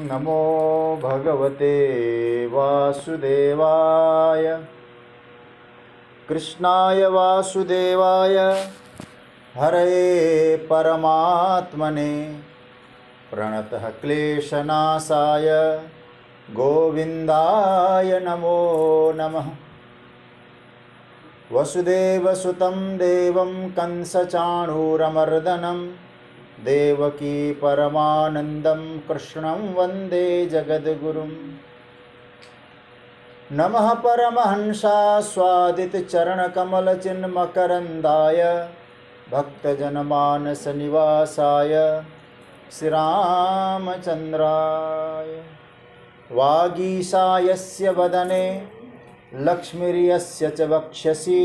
नमो भगवते वासुदेवाय। कृष्णाय वासुदेवाय हरये परमात्मने प्रणतः क्लेशनाशाय गोविन्दाय नमो नमः। वसुदेवसुतं देवं कंसचाणूरमर्दनं देवकी परमानन्दं कृष्णं वन्दे जगद्गुरुं। नमः परमहंसास्वादितचरणकमलचिन्मकरन्दाय भक्तजनमानसनिवासाय श्रीरामचन्द्राय। वागीशायस्य वदने लक्ष्मीर्यस्य च वक्षसि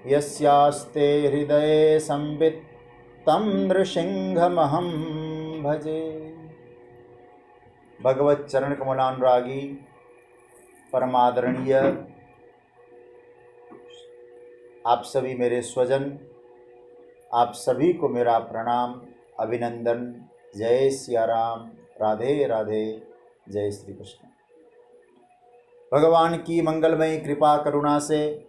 यस्यास्ते हृदये संवित् तं नृसिंहमहं भजे। भगवत चरण कमलानुरागी परमादरणीय आप सभी मेरे स्वजन, आप सभी को मेरा प्रणाम, अभिनंदन। जय सिया राम, राधे राधे, जय श्री कृष्ण। भगवान की मंगलमयी कृपा करुणा से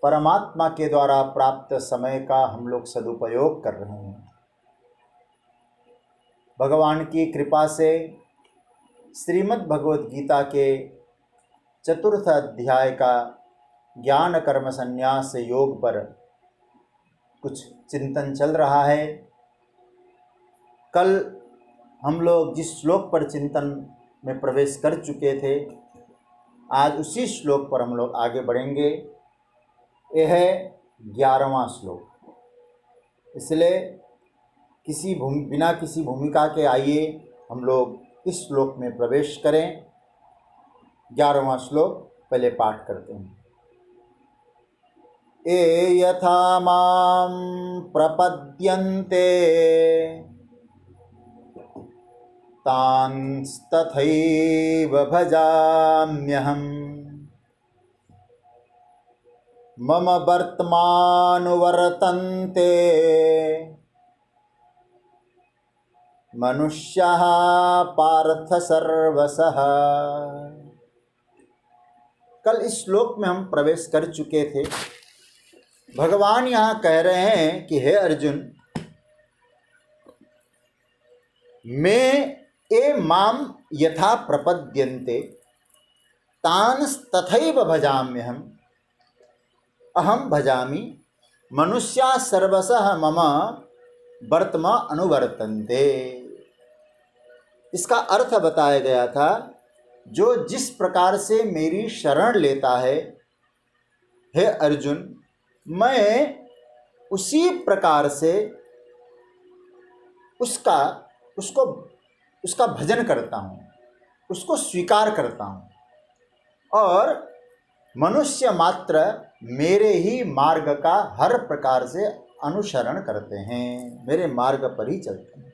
परमात्मा के द्वारा प्राप्त समय का हम लोग सदुपयोग कर रहे हैं। भगवान की कृपा से श्रीमद् भगवद गीता के चतुर्थ अध्याय का ज्ञान कर्म संन्यास योग पर कुछ चिंतन चल रहा है। कल हम लोग जिस श्लोक पर चिंतन में प्रवेश कर चुके थे, आज उसी श्लोक पर हम लोग आगे बढ़ेंगे। यह है 11वां श्लोक। इसलिए बिना किसी भूमिका के आइए हम लोग इस श्लोक में प्रवेश करें। 11वां श्लोक पहले पाठ करते हैं। ये यथा मां प्रपद्यन्ते तांस्तथैव भजाम्यहम् मम वर्तमानुवर्तन्ते मनुष्याः पार्थ सर्वशः। कल इस श्लोक में हम प्रवेश कर चुके थे। भगवान यहाँ कह रहे हैं कि हे अर्जुन, मैं ए माम यथा प्रपद्यन्ते तांस्तथैव भजाम्यहम् अहम भजामि मनुष्या सर्वशः मम वर्तमा अनुवर्तन्ते। इसका अर्थ बताया गया था, जो जिस प्रकार से मेरी शरण लेता है, हे अर्जुन, मैं उसी प्रकार से उसका भजन करता हूँ, उसको स्वीकार करता हूँ। और मनुष्य मात्र मेरे ही मार्ग का हर प्रकार से अनुसरण करते हैं, मेरे मार्ग पर ही चलते हैं।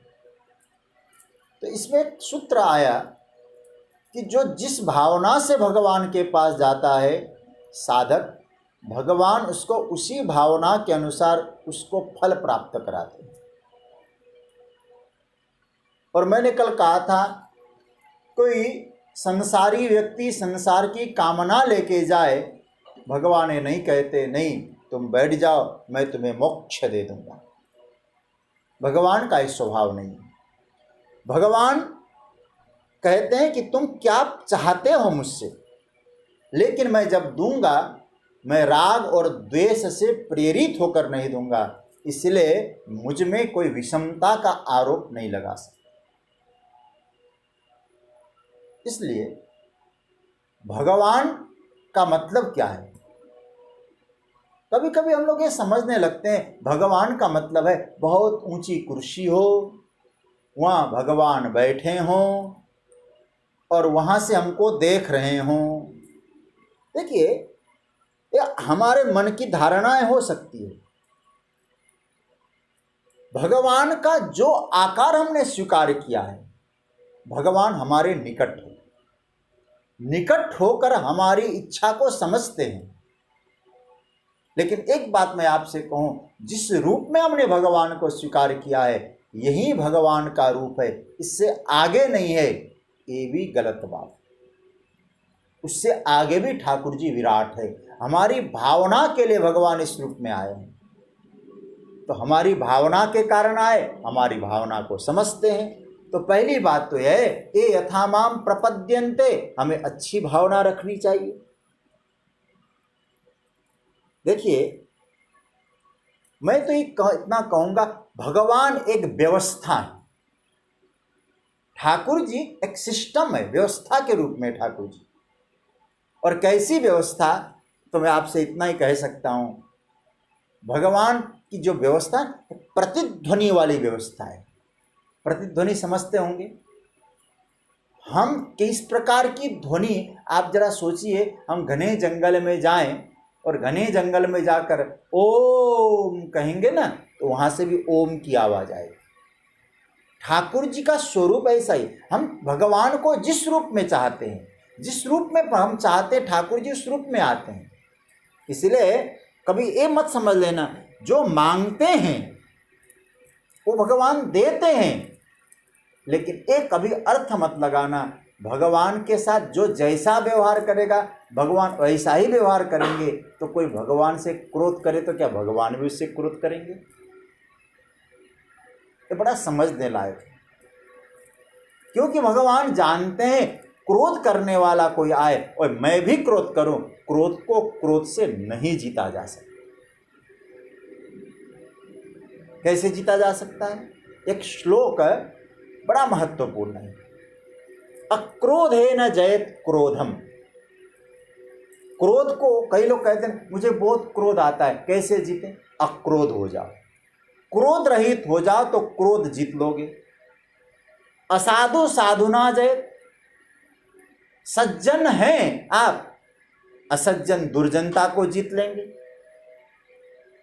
तो इसमें एक सूत्र आया कि जो जिस भावना से भगवान के पास जाता है साधक, भगवान उसको उसी भावना के अनुसार उसको फल प्राप्त कराते हैं। और मैंने कल कहा था, कोई संसारी व्यक्ति संसार की कामना लेके जाए, भगवान ये नहीं कहते नहीं तुम बैठ जाओ मैं तुम्हें मोक्ष दे दूंगा। भगवान का इस स्वभाव नहीं है। भगवान कहते हैं कि तुम क्या चाहते हो मुझसे, लेकिन मैं जब दूंगा मैं राग और द्वेष से प्रेरित होकर नहीं दूंगा, इसलिए मुझ में कोई विषमता का आरोप नहीं लगा सकता। इसलिए भगवान का मतलब क्या है? कभी कभी हम लोग ये समझने लगते हैं भगवान का मतलब है बहुत ऊंची कुर्सी हो, वहाँ भगवान बैठे हों और वहाँ से हमको देख रहे हों। देखिए, ये हमारे मन की धारणाएं हो सकती है। भगवान का जो आकार हमने स्वीकार किया है, भगवान हमारे निकट होकर हमारी इच्छा को समझते हैं। लेकिन एक बात मैं आपसे कहूं, जिस रूप में हमने भगवान को स्वीकार किया है, यही भगवान का रूप है, इससे आगे नहीं है, ये भी गलत बात। उससे आगे भी ठाकुर जी विराट है। हमारी भावना के लिए भगवान इस रूप में आए हैं, तो हमारी भावना के कारण आए, हमारी भावना को समझते हैं। तो पहली बात तो यह है, ये यथामाम प्रपद्यन्ते, हमें अच्छी भावना रखनी चाहिए। देखिए, मैं तो इतना कहूंगा, भगवान एक व्यवस्था है, ठाकुर जी एक सिस्टम है, व्यवस्था के रूप में ठाकुर जी। और कैसी व्यवस्था, तो मैं आपसे इतना ही कह सकता हूं, भगवान की जो व्यवस्था प्रतिध्वनि वाली व्यवस्था है। प्रतिध्वनि समझते होंगे, हम किस प्रकार की ध्वनि, आप जरा सोचिए, हम घने जंगल में जाएं और घने जंगल में जाकर ओम कहेंगे ना, तो वहां से भी ओम की आवाज आएगी। ठाकुर जी का स्वरूप ऐसा ही, हम भगवान को जिस रूप में चाहते हैं, जिस रूप में हम चाहते हैं, ठाकुर जी उस रूप में आते हैं। इसलिए कभी ये मत समझ लेना, जो मांगते हैं वो भगवान देते हैं, लेकिन एक कभी अर्थ मत लगाना, भगवान के साथ जो जैसा व्यवहार करेगा भगवान वैसा ही व्यवहार करेंगे। तो कोई भगवान से क्रोध करे तो क्या भगवान भी उससे क्रोध करेंगे? ये बड़ा समझने लायक है, क्योंकि भगवान जानते हैं क्रोध करने वाला कोई आए और मैं भी क्रोध करूं, क्रोध को क्रोध से नहीं जीता जा सकता। कैसे जीता जा सकता है? एक श्लोक बड़ा महत्वपूर्ण है, अक्रोधेन जयेत क्रोधम। क्रोध को कई लोग कहते हैं मुझे बहुत क्रोध आता है, कैसे जीते? अक्रोध हो जाओ, क्रोध रहित हो जाओ तो क्रोध जीत लोगे। असाधु साधुना जयेत, सज्जन हैं आप, असज्जन दुर्जनता को जीत लेंगे।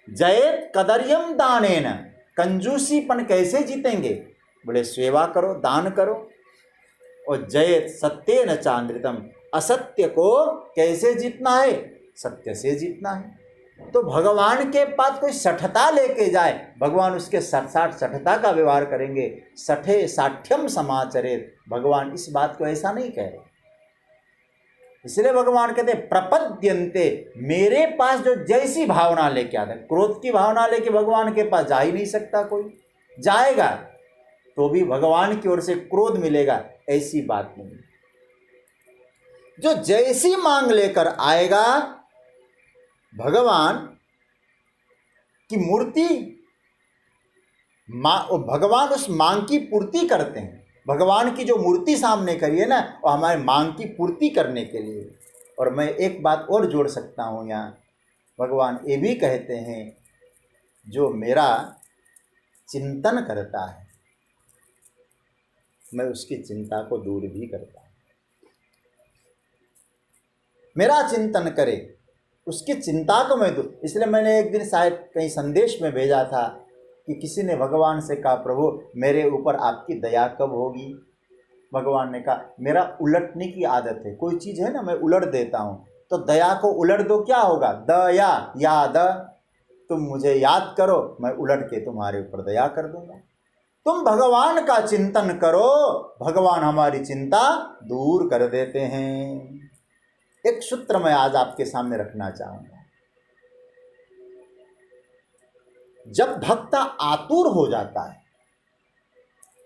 जयेत कदर्यम दानेन, कंजूसीपन कैसे जीतेंगे? बड़े सेवा करो, दान करो। और जयेत सत्येन चांद्रितम, असत्य को कैसे जीतना है? सत्य से जीतना है। तो भगवान के पास कोई सठता लेके जाए, भगवान उसके साथ सठता का व्यवहार करेंगे। सठे साठ्यम समाचरेत, भगवान इस बात को ऐसा नहीं कह रहे। इसलिए भगवान कहते प्रपद्यन्ते, मेरे पास जो जैसी भावना लेके आता है, क्रोध की भावना लेके भगवान के पास जा ही नहीं सकता कोई, जाएगा तो भी भगवान की ओर से क्रोध मिलेगा, ऐसी बात नहीं। जो जैसी मांग लेकर आएगा, भगवान की मूर्ति, भगवान उस मांग की पूर्ति करते हैं। भगवान की जो मूर्ति सामने करिए ना, वो हमारे मांग की पूर्ति करने के लिए। और मैं एक बात और जोड़ सकता हूँ यहाँ, भगवान ये भी कहते हैं जो मेरा चिंतन करता है मैं उसकी चिंता को दूर भी करता हूँ। मेरा चिंतन करे, उसकी चिंता को मैं दूर। इसलिए मैंने एक दिन शायद कहीं संदेश में भेजा था कि किसी ने भगवान से कहा, प्रभु मेरे ऊपर आपकी दया कब होगी? भगवान ने कहा, मेरा उलटने की आदत है, कोई चीज़ है ना मैं उलट देता हूँ, तो दया को उलट दो, क्या होगा? दया याद, तुम मुझे याद करो, मैं उलट के तुम्हारे ऊपर दया कर दूंगा। तुम भगवान का चिंतन करो, भगवान हमारी चिंता दूर कर देते हैं। एक सूत्र मैं आज आपके सामने रखना चाहूंगा, जब भक्त आतुर हो जाता है,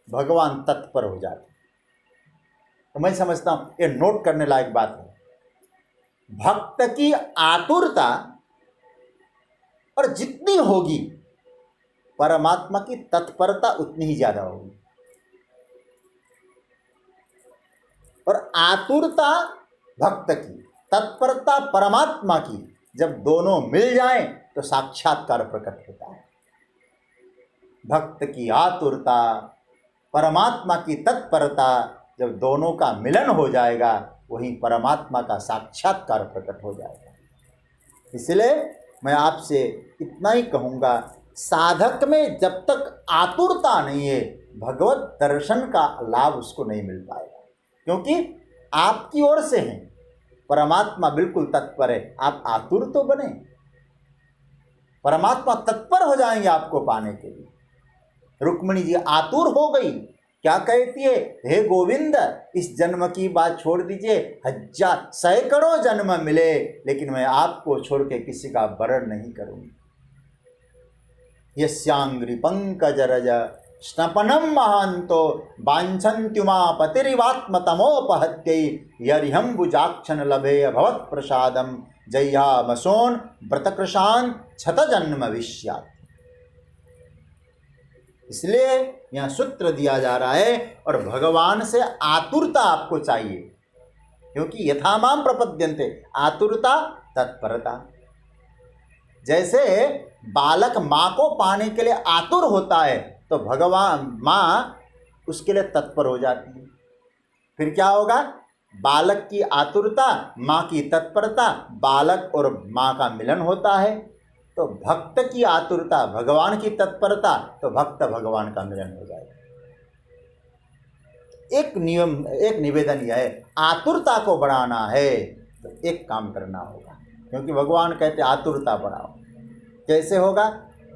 भगवान तत्पर हो जाते हैं। तो मैं समझता हूं ये नोट करने लायक बात है। भक्त की आतुरता और जितनी होगी, परमात्मा की तत्परता उतनी ही ज्यादा होगी। और आतुरता भक्त की, तत्परता परमात्मा की, जब दोनों मिल जाएं तो साक्षात्कार प्रकट होता है। भक्त की आतुरता, परमात्मा की तत्परता, जब दोनों का मिलन हो जाएगा, वहीं परमात्मा का साक्षात्कार प्रकट हो जाएगा। इसलिए मैं आपसे इतना ही कहूँगा, साधक में जब तक आतुरता नहीं है, भगवत दर्शन का लाभ उसको नहीं मिल पाएगा। क्योंकि आपकी ओर से है, परमात्मा बिल्कुल तत्पर है, आप आतुर तो बने, परमात्मा तत्पर हो जाएंगे आपको पाने के लिए। रुक्मिणी जी आतुर हो गई, क्या कहती है, हे गोविंद इस जन्म की बात छोड़ दीजिए, हजार सैकड़ों जन्म मिले लेकिन मैं आपको छोड़ के किसी का वरण नहीं करूंगी। यस्यांग्रि पंकज रज स्नपनम महांतो वांछन्त्युमापतिरिवात्मतमोपहत्यै यर्ह्यम्बुजाक्षन लभे अभवत् प्रसादम जय्यामसोन व्रतकृशान छत जन्म विष्यात्। इसलिए यह सूत्र दिया जा रहा है और भगवान से आतुरता आपको चाहिए, क्योंकि यथामाम प्रपद्यन्ते, आतुरता तत्परता। जैसे बालक माँ को पाने के लिए आतुर होता है तो भगवान माँ उसके लिए तत्पर हो जाती है। फिर क्या होगा, बालक की आतुरता, माँ की तत्परता, बालक और माँ का मिलन होता है। तो भक्त की आतुरता, भगवान की तत्परता, तो भक्त भगवान का मिलन हो जाएगा। एक निवेदन यह है, आतुरता को बढ़ाना है तो एक काम करना होगा, क्योंकि भगवान कहते आतुरता बढ़ाओ। कैसे होगा,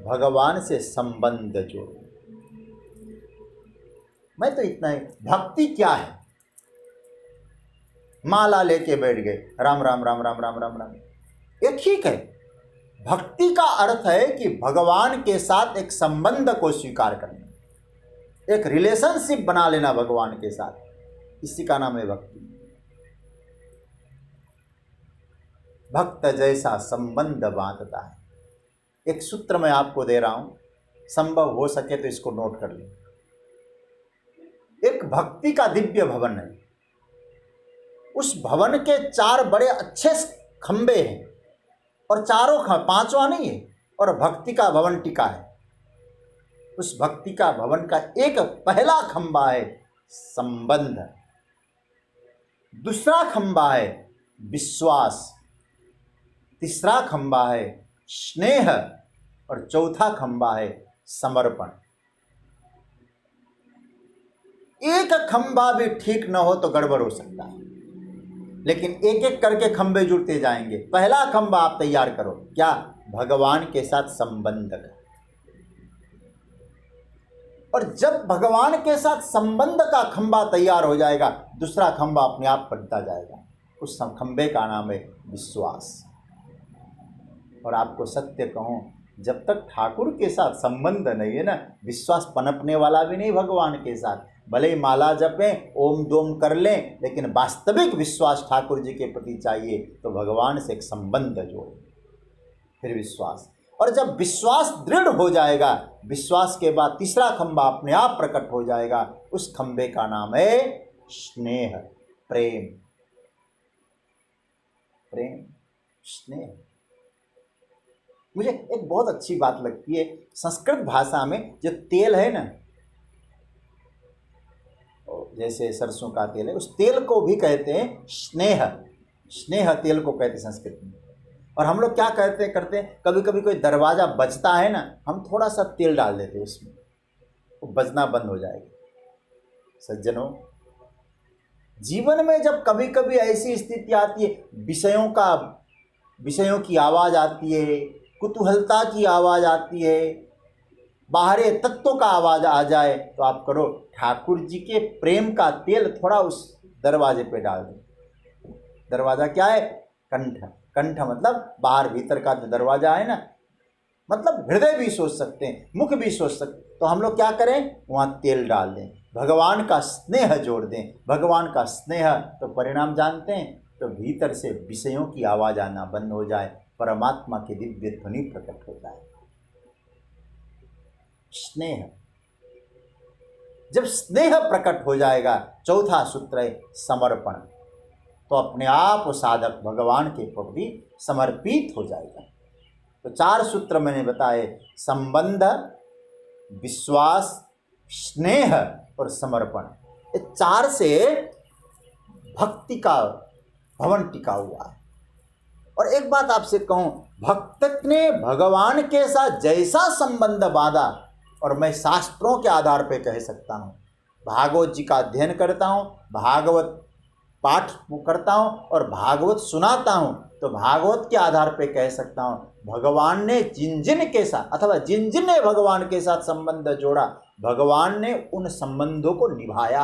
भगवान से संबंध जोड़ो। मैं तो इतना ही, भक्ति क्या है, माला लेके बैठ गए, राम राम राम राम राम राम राम, ये ठीक है। भक्ति का अर्थ है कि भगवान के साथ एक संबंध को स्वीकार करना, एक रिलेशनशिप बना लेना भगवान के साथ, इसी का नाम है भक्ति। भक्त जैसा संबंध बांधता है। एक सूत्र मैं आपको दे रहा हूं, संभव हो सके तो इसको नोट कर लें। एक भक्ति का दिव्य भवन है, उस भवन के 4 बड़े अच्छे खंबे हैं और चारों पांचवा नहीं है, और भक्ति का भवन टिका है। उस भक्ति का भवन का एक पहला खंबा है संबंध, दूसरा खंबा है विश्वास, तीसरा खंबा है स्नेह और चौथा खंबा है समर्पण। एक खंबा भी ठीक न हो तो गड़बड़ हो सकता है, लेकिन एक एक करके खंबे जुड़ते जाएंगे। पहला खंबा आप तैयार करो, क्या, भगवान के साथ संबंध का। और जब भगवान के साथ संबंध का खंबा तैयार हो जाएगा, दूसरा खंबा अपने आप बढ़ता जाएगा। उस खंबे का नाम है विश्वास। और आपको सत्य कहूं, जब तक ठाकुर के साथ संबंध नहीं है ना, विश्वास पनपने वाला भी नहीं भगवान के साथ। भले ही माला जपें, ओम दोम कर लें, लेकिन वास्तविक विश्वास ठाकुर जी के प्रति चाहिए। तो भगवान से एक संबंध जोड़ो, फिर विश्वास। और जब विश्वास दृढ़ हो जाएगा, विश्वास के बाद तीसरा खंबा अपने आप प्रकट हो जाएगा। उस खंबे का नाम है स्नेह, प्रेम। प्रेम, स्नेह। मुझे एक बहुत अच्छी बात लगती है, संस्कृत भाषा में जो तेल है ना, जैसे सरसों का तेल है, उस तेल को भी कहते हैं स्नेह। स्नेह तेल को कहते हैं संस्कृत में। और हम लोग क्या करते हैं, कभी कभी कोई दरवाज़ा बजता है ना, हम थोड़ा सा तेल डाल देते हैं उसमें, वो बजना बंद हो जाएगा। सज्जनों, जीवन में जब कभी कभी ऐसी स्थिति आती है, विषयों की आवाज़ आती है, कुतूहलता की आवाज़ आती है, बाहरी तत्वों का आवाज़ आ जाए, तो आप करो, ठाकुर जी के प्रेम का तेल थोड़ा उस दरवाजे पे डाल दो। दरवाज़ा क्या है, कंठ। कंठ मतलब बाहर भीतर का जो दरवाज़ा है ना, मतलब हृदय भी सोच सकते हैं, मुख भी सोच सकते। तो हम लोग क्या करें, वहाँ तेल डाल दें, भगवान का स्नेह जोड़ दें। भगवान का स्नेह, तो परिणाम जानते हैं, तो भीतर से विषयों की आवाज़ आना बंद हो जाए, परमात्मा की दिव्य ध्वनि प्रकट होता है। स्नेह, जब स्नेह प्रकट हो जाएगा, चौथा सूत्र है समर्पण, तो अपने आप वो साधक भगवान के प्रति समर्पित हो जाएगा। तो 4 सूत्र मैंने बताए, संबंध, विश्वास, स्नेह और समर्पण। ये 4 से भक्ति का भवन टिका हुआ है। और एक बात आपसे कहूँ, भक्त ने भगवान के साथ जैसा संबंध बांधा, और मैं शास्त्रों के आधार पे कह सकता हूँ, भागवत जी का अध्ययन करता हूँ, भागवत पाठ करता हूँ और भागवत सुनाता हूँ, तो भागवत के आधार पे कह सकता हूँ, भगवान ने जिन जिन के साथ, अथवा जिन जिन ने भगवान के साथ संबंध जोड़ा, भगवान ने उन संबंधों को निभाया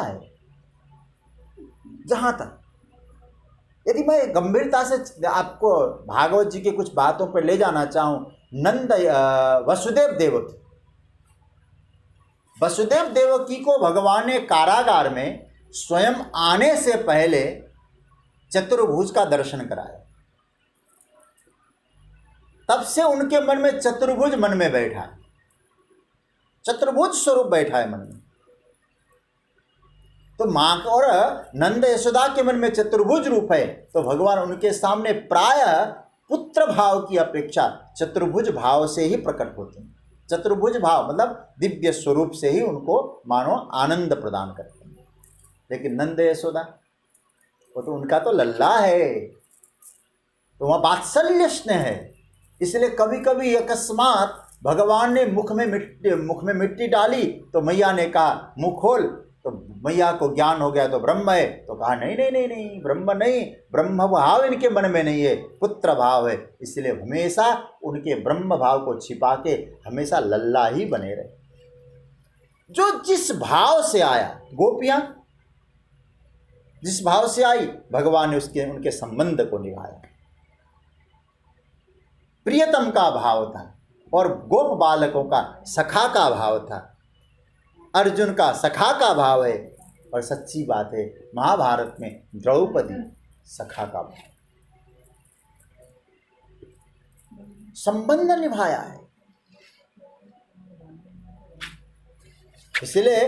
है। जहां तक यदि मैं गंभीरता से आपको भागवत जी के कुछ बातों पर ले जाना चाहूं, वसुदेव देवकी को भगवान ने कारागार में स्वयं आने से पहले चतुर्भुज का दर्शन कराया। तब से उनके मन में चतुर्भुज मन में बैठा है, चतुर्भुज स्वरूप बैठा है मन में। तो मां और नंद यशोदा के मन में चतुर्भुज रूप है, तो भगवान उनके सामने प्रायः पुत्र भाव की अपेक्षा चतुर्भुज भाव से ही प्रकट होते हैं। चतुर्भुज भाव मतलब दिव्य स्वरूप से ही उनको मानो आनंद प्रदान करते हैं। लेकिन नंद यशोदा वो तो उनका तो लल्ला है, तो वहाँ वात्सल्य स्नेह है। इसलिए कभी कभी अकस्मात भगवान ने मुख में मिट्टी डाली तो मैया ने कहा मुँह खोल, तो मैया को ज्ञान हो गया तो ब्रह्म है, तो कहा नहीं नहीं नहीं नहीं, ब्रह्म नहीं, ब्रह्म भाव इनके मन में नहीं है, पुत्र भाव है। इसलिए हमेशा उनके ब्रह्म भाव को छिपा के हमेशा लल्ला ही बने रहे। जो जिस भाव से आया, गोपियां जिस भाव से आई, भगवान ने उनके संबंध को निभाया। प्रियतम का भाव था और गोप बालकों का सखा का भाव था, अर्जुन का सखा का भाव है। और सच्ची बात है, महाभारत में द्रौपदी सखा का भाव, संबंध निभाया है। इसलिए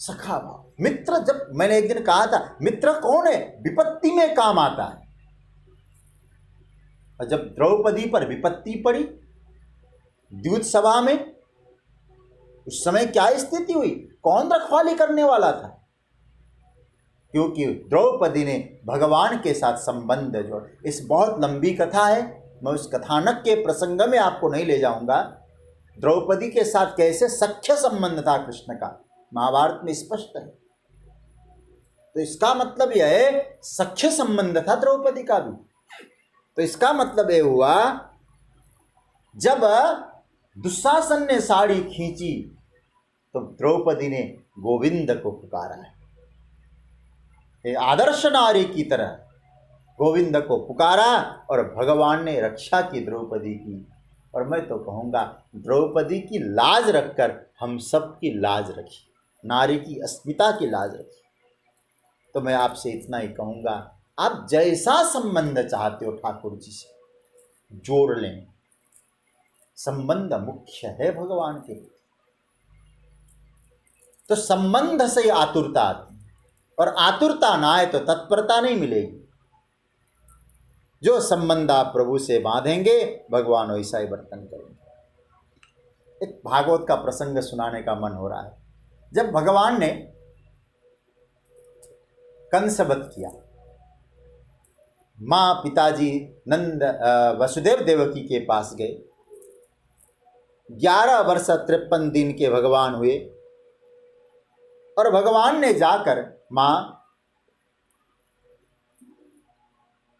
सखा भाव, मित्र, जब मैंने एक दिन कहा था मित्र कौन है, विपत्ति में काम आता है। और जब द्रौपदी पर विपत्ति पड़ी द्यूत सभा में, उस समय क्या स्थिति हुई, कौन रखवाली करने वाला था? क्योंकि द्रौपदी ने भगवान के साथ संबंध जोड़। इस बहुत लंबी कथा है, मैं उस कथानक के प्रसंग में आपको नहीं ले जाऊंगा। द्रौपदी के साथ कैसे सख्य संबंध था कृष्ण का, महाभारत में स्पष्ट है। तो इसका मतलब यह है सख्य संबंध था द्रौपदी का भी। तो इसका मतलब यह हुआ, जब दुशासन ने साड़ी खींची तो द्रौपदी ने गोविंद को पुकारा है। आदर्श नारी की तरह गोविंद को पुकारा और भगवान ने रक्षा की द्रौपदी की। और मैं तो कहूँगा द्रौपदी की लाज रखकर हम सब की लाज रखी, नारी की अस्मिता की लाज रखी। तो मैं आपसे इतना ही कहूँगा, आप जैसा संबंध चाहते हो ठाकुर जी से जोड़ लें। संबंध मुख्य है भगवान के लिए। तो संबंध से आतुरता आती, और आतुरता ना आए तो तत्परता नहीं मिलेगी। जो संबंध आप प्रभु से बांधेंगे, भगवान वैसा ही वर्तन करेंगे। एक भागवत का प्रसंग सुनाने का मन हो रहा है। जब भगवान ने कंसवध किया, माँ पिताजी नंद वसुदेव देवकी के पास गए। 11 वर्ष 53 दिन के भगवान हुए, और भगवान ने जाकर माँ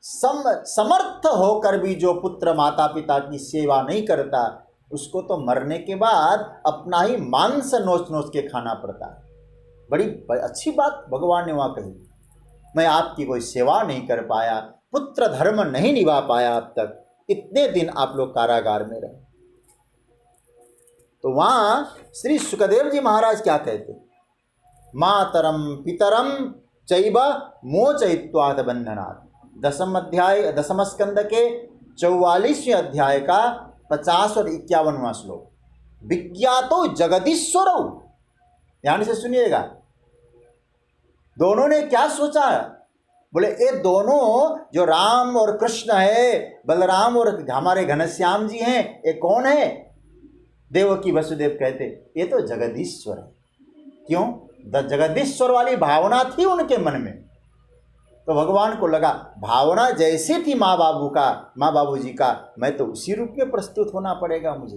समर्थ होकर भी जो पुत्र माता पिता की सेवा नहीं करता, उसको तो मरने के बाद अपना ही मांस नोच नोच के खाना पड़ता है। बड़ी अच्छी बात भगवान ने वहाँ कही, मैं आपकी कोई सेवा नहीं कर पाया, पुत्र धर्म नहीं निभा पाया, अब तक इतने दिन आप लोग कारागार में रहे। तो वहाँ श्री सुखदेव जी महाराज क्या कहते, मातरम पितरम चैव मोचयित्वात् बंधनात्। 10 स्कंद के 44वें अध्याय का 50 और 51वां श्लोक। विज्ञातो जगदीश्वरौ, ध्यान से सुनिएगा। दोनों ने क्या सोचा, बोले ये दोनों जो राम और कृष्ण है, बलराम और हमारे घनश्याम जी हैं, ये कौन है? देवकी वसुदेव कहते ये तो जगदीश्वर है। क्यों? जगदीश्वर वाली भावना थी उनके मन में। तो भगवान को लगा भावना जैसी थी माँ बाबू जी का, मैं तो उसी रूप में प्रस्तुत होना पड़ेगा मुझे।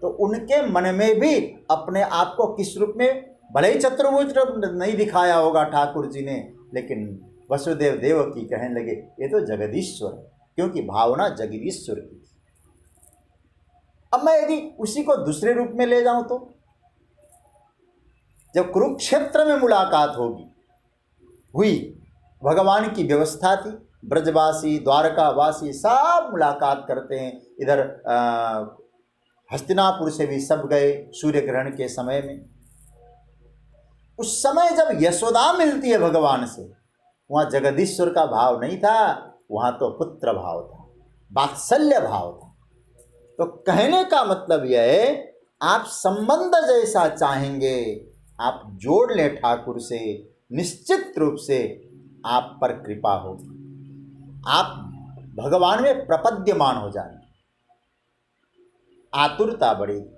तो उनके मन में भी अपने आप को किस रूप में, भले ही चतुर्भुज नहीं दिखाया होगा ठाकुर जी ने, लेकिन वसुदेव देवकी कहने लगे ये तो जगदीश्वर है, क्योंकि भावना जगदीश्वर की थी। अब मैं यदि उसी को दूसरे रूप में ले जाऊं तो जब कुरुक्षेत्र में मुलाकात हुई, भगवान की व्यवस्था थी, ब्रजवासी द्वारकावासी सब मुलाकात करते हैं। इधर हस्तिनापुर से भी सब गए सूर्य ग्रहण के समय में। उस समय जब यशोदा मिलती है भगवान से, वहाँ जगदीश्वर का भाव नहीं था, वहाँ तो पुत्र भाव था, वात्सल्य भाव था। तो कहने का मतलब यह है, आप संबंध जैसा चाहेंगे आप जोड़ लें ठाकुर से, निश्चित रूप से आप पर कृपा होगी, आप भगवान में प्रपद्यमान हो जाएंगे, आतुरता बढ़ेगी,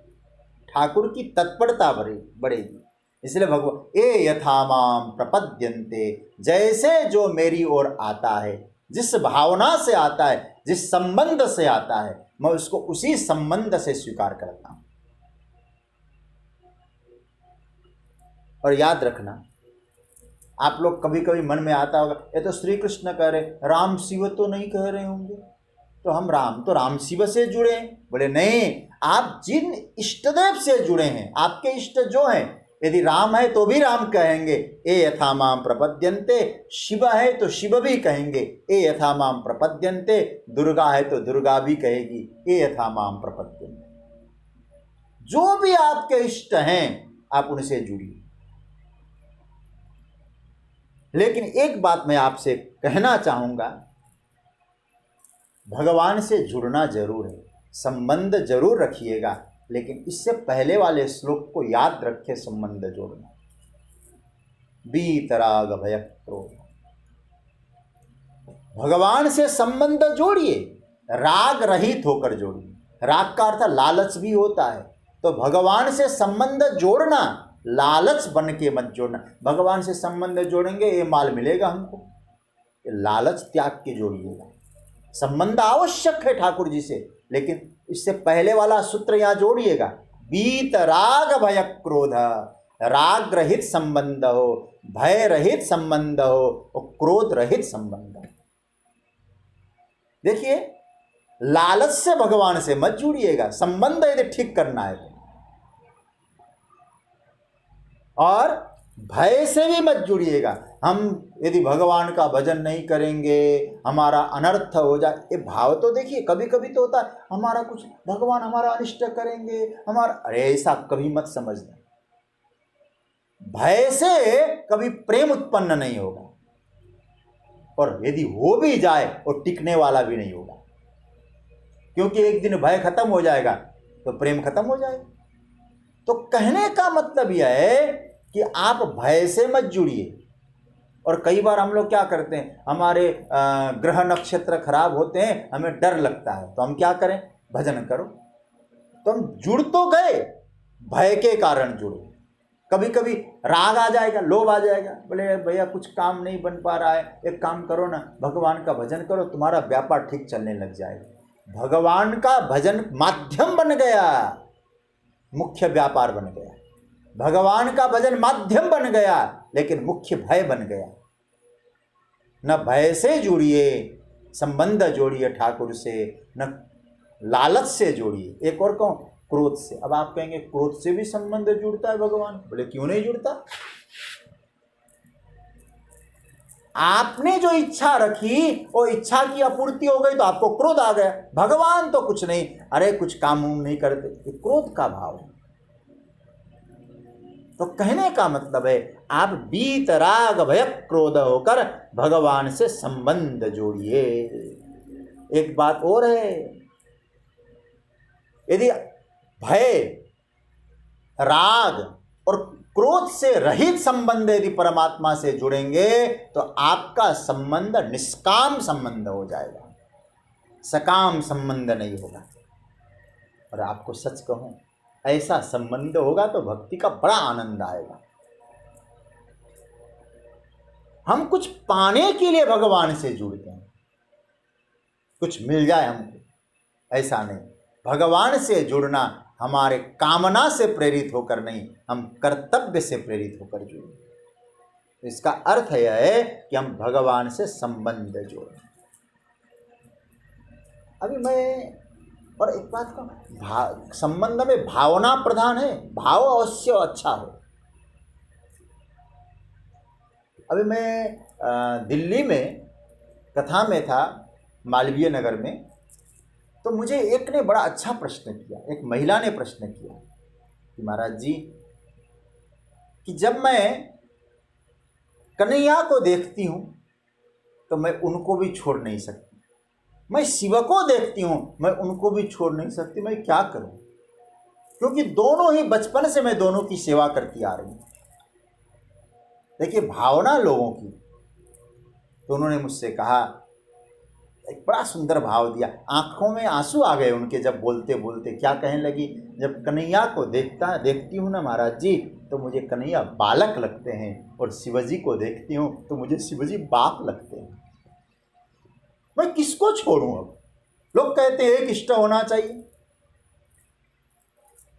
ठाकुर की तत्परता बढ़ेगी। इसलिए भगवान ए यथा माम प्रपद्यन्ते, जैसे जो मेरी ओर आता है, जिस भावना से आता है, जिस संबंध से आता है, मैं उसको उसी संबंध से स्वीकार करता हूं। और याद रखना, आप लोग कभी कभी मन में आता होगा, ये तो श्री कृष्ण कह रहे, राम शिव तो नहीं कह रहे होंगे, तो हम राम शिव से जुड़े हैं। बोले नहीं, आप जिन इष्टदेव से जुड़े हैं, आपके इष्ट जो हैं, यदि राम है तो भी राम कहेंगे ए यथा माम प्रपद्यन्ते, शिव है तो शिव भी कहेंगे ए यथा माम प्रपद्यन्ते, दुर्गा है तो दुर्गा भी कहेगी ए यथा माम प्रपद्यन्ते। जो भी आपके इष्ट हैं आप उनसे जुड़िए। लेकिन एक बात मैं आपसे कहना चाहूंगा, भगवान से जुड़ना जरूर है, संबंध जरूर रखिएगा, लेकिन इससे पहले वाले श्लोक को याद रखें, संबंध जोड़ना। वीतराग भय क्रोध, भगवान से संबंध जोड़िए, राग रहित होकर जोड़िए। राग का अर्थ लालच भी होता है, तो भगवान से संबंध जोड़ना, लालच बन के मत जोड़ना। भगवान से संबंध जोड़ेंगे ये माल मिलेगा हमको, ये लालच त्याग के जोड़िएगा। संबंध आवश्यक है ठाकुर जी से, लेकिन इससे पहले वाला सूत्र यहां जोड़िएगा, बीत राग भय क्रोध, राग रहित संबंध हो, भय रहित संबंध हो और क्रोध रहित संबंध हो। देखिए, लालच से भगवान से मत जुड़िएगा, संबंध यदि ठीक करना है तो। और भय से भी मत जुड़िएगा, हम यदि भगवान का भजन नहीं करेंगे हमारा अनर्थ हो जाए, ये भाव तो देखिए कभी कभी तो होता है, हमारा कुछ भगवान हमारा अनिष्ट करेंगे हमारा, अरे ऐसा कभी मत समझना। भय से कभी प्रेम उत्पन्न नहीं होगा, और यदि हो भी जाए वो टिकने वाला भी नहीं होगा, क्योंकि एक दिन भय खत्म हो जाएगा तो प्रेम खत्म हो जाएगा। तो कहने का मतलब यह है कि आप भय से मत जुड़िए। और कई बार हम लोग क्या करते हैं, हमारे ग्रह नक्षत्र खराब होते हैं, हमें डर लगता है, तो हम क्या करें, भजन करो। तो हम जुड़ तो गए, भय के कारण जुड़े। कभी कभी राग आ जाएगा, लोभ आ जाएगा, बोले भैया कुछ काम नहीं बन पा रहा है, एक काम करो ना, भगवान का भजन करो, तुम्हारा व्यापार ठीक चलने लग जाएगा। भगवान का भजन माध्यम बन गया, मुख्य व्यापार बन गया। भगवान का भजन माध्यम बन गया, लेकिन मुख्य भय बन गया। न भय से जुड़िए, संबंध जोड़िए ठाकुर से, न लालच से जोड़िए। एक और कहूं, क्रोध से। अब आप कहेंगे क्रोध से भी संबंध जुड़ता है भगवान, बोले क्यों नहीं जुड़ता। आपने जो इच्छा रखी वो इच्छा की अपूर्ति हो गई तो आपको क्रोध आ गया। भगवान तो कुछ नहीं, अरे कुछ काम नहीं करते, ये क्रोध का भाव है। तो कहने का मतलब है, आप बीत राग भय क्रोध होकर भगवान से संबंध जोड़िए। एक बात और है, यदि भय, राग और क्रोध से रहित संबंध यदि परमात्मा से जुड़ेंगे तो आपका संबंध निष्काम संबंध हो जाएगा, सकाम संबंध नहीं होगा। और आपको सच कहूं, ऐसा संबंध होगा तो भक्ति का बड़ा आनंद आएगा। हम कुछ पाने के लिए भगवान से जुड़ते हैं, कुछ मिल जाए हमको, ऐसा नहीं। भगवान से जुड़ना हमारे कामना से प्रेरित होकर नहीं, हम कर्तव्य से प्रेरित होकर जुड़े। इसका अर्थ यह है कि हम भगवान से संबंध जोड़ें। अभी मैं और एक बात का संबंध में भावना प्रधान है, भाव अवश्य अच्छा हो। अभी मैं दिल्ली में कथा में था, मालवीय नगर में, तो मुझे एक ने बड़ा अच्छा प्रश्न किया, एक महिला ने प्रश्न किया कि महाराज जी, कि जब मैं कन्हैया को देखती हूँ तो मैं उनको भी छोड़ नहीं सकती, मैं शिव को देखती हूँ मैं उनको भी छोड़ नहीं सकती, मैं क्या करूँ? क्योंकि दोनों ही बचपन से मैं दोनों की सेवा करती आ रही हूँ। देखिए भावना लोगों की। तो उन्होंने मुझसे कहा, एक बड़ा सुंदर भाव दिया, आंखों में आंसू आ गए उनके जब बोलते बोलते। क्या कहने लगी, जब कन्हैया को देखती हूँ ना महाराज जी, तो मुझे कन्हैया बालक लगते हैं, और शिवजी को देखती हूँ तो मुझे शिवजी बाप लगते हैं। मैं किसको छोड़ूं? अब लोग कहते हैं एक इष्ट होना चाहिए।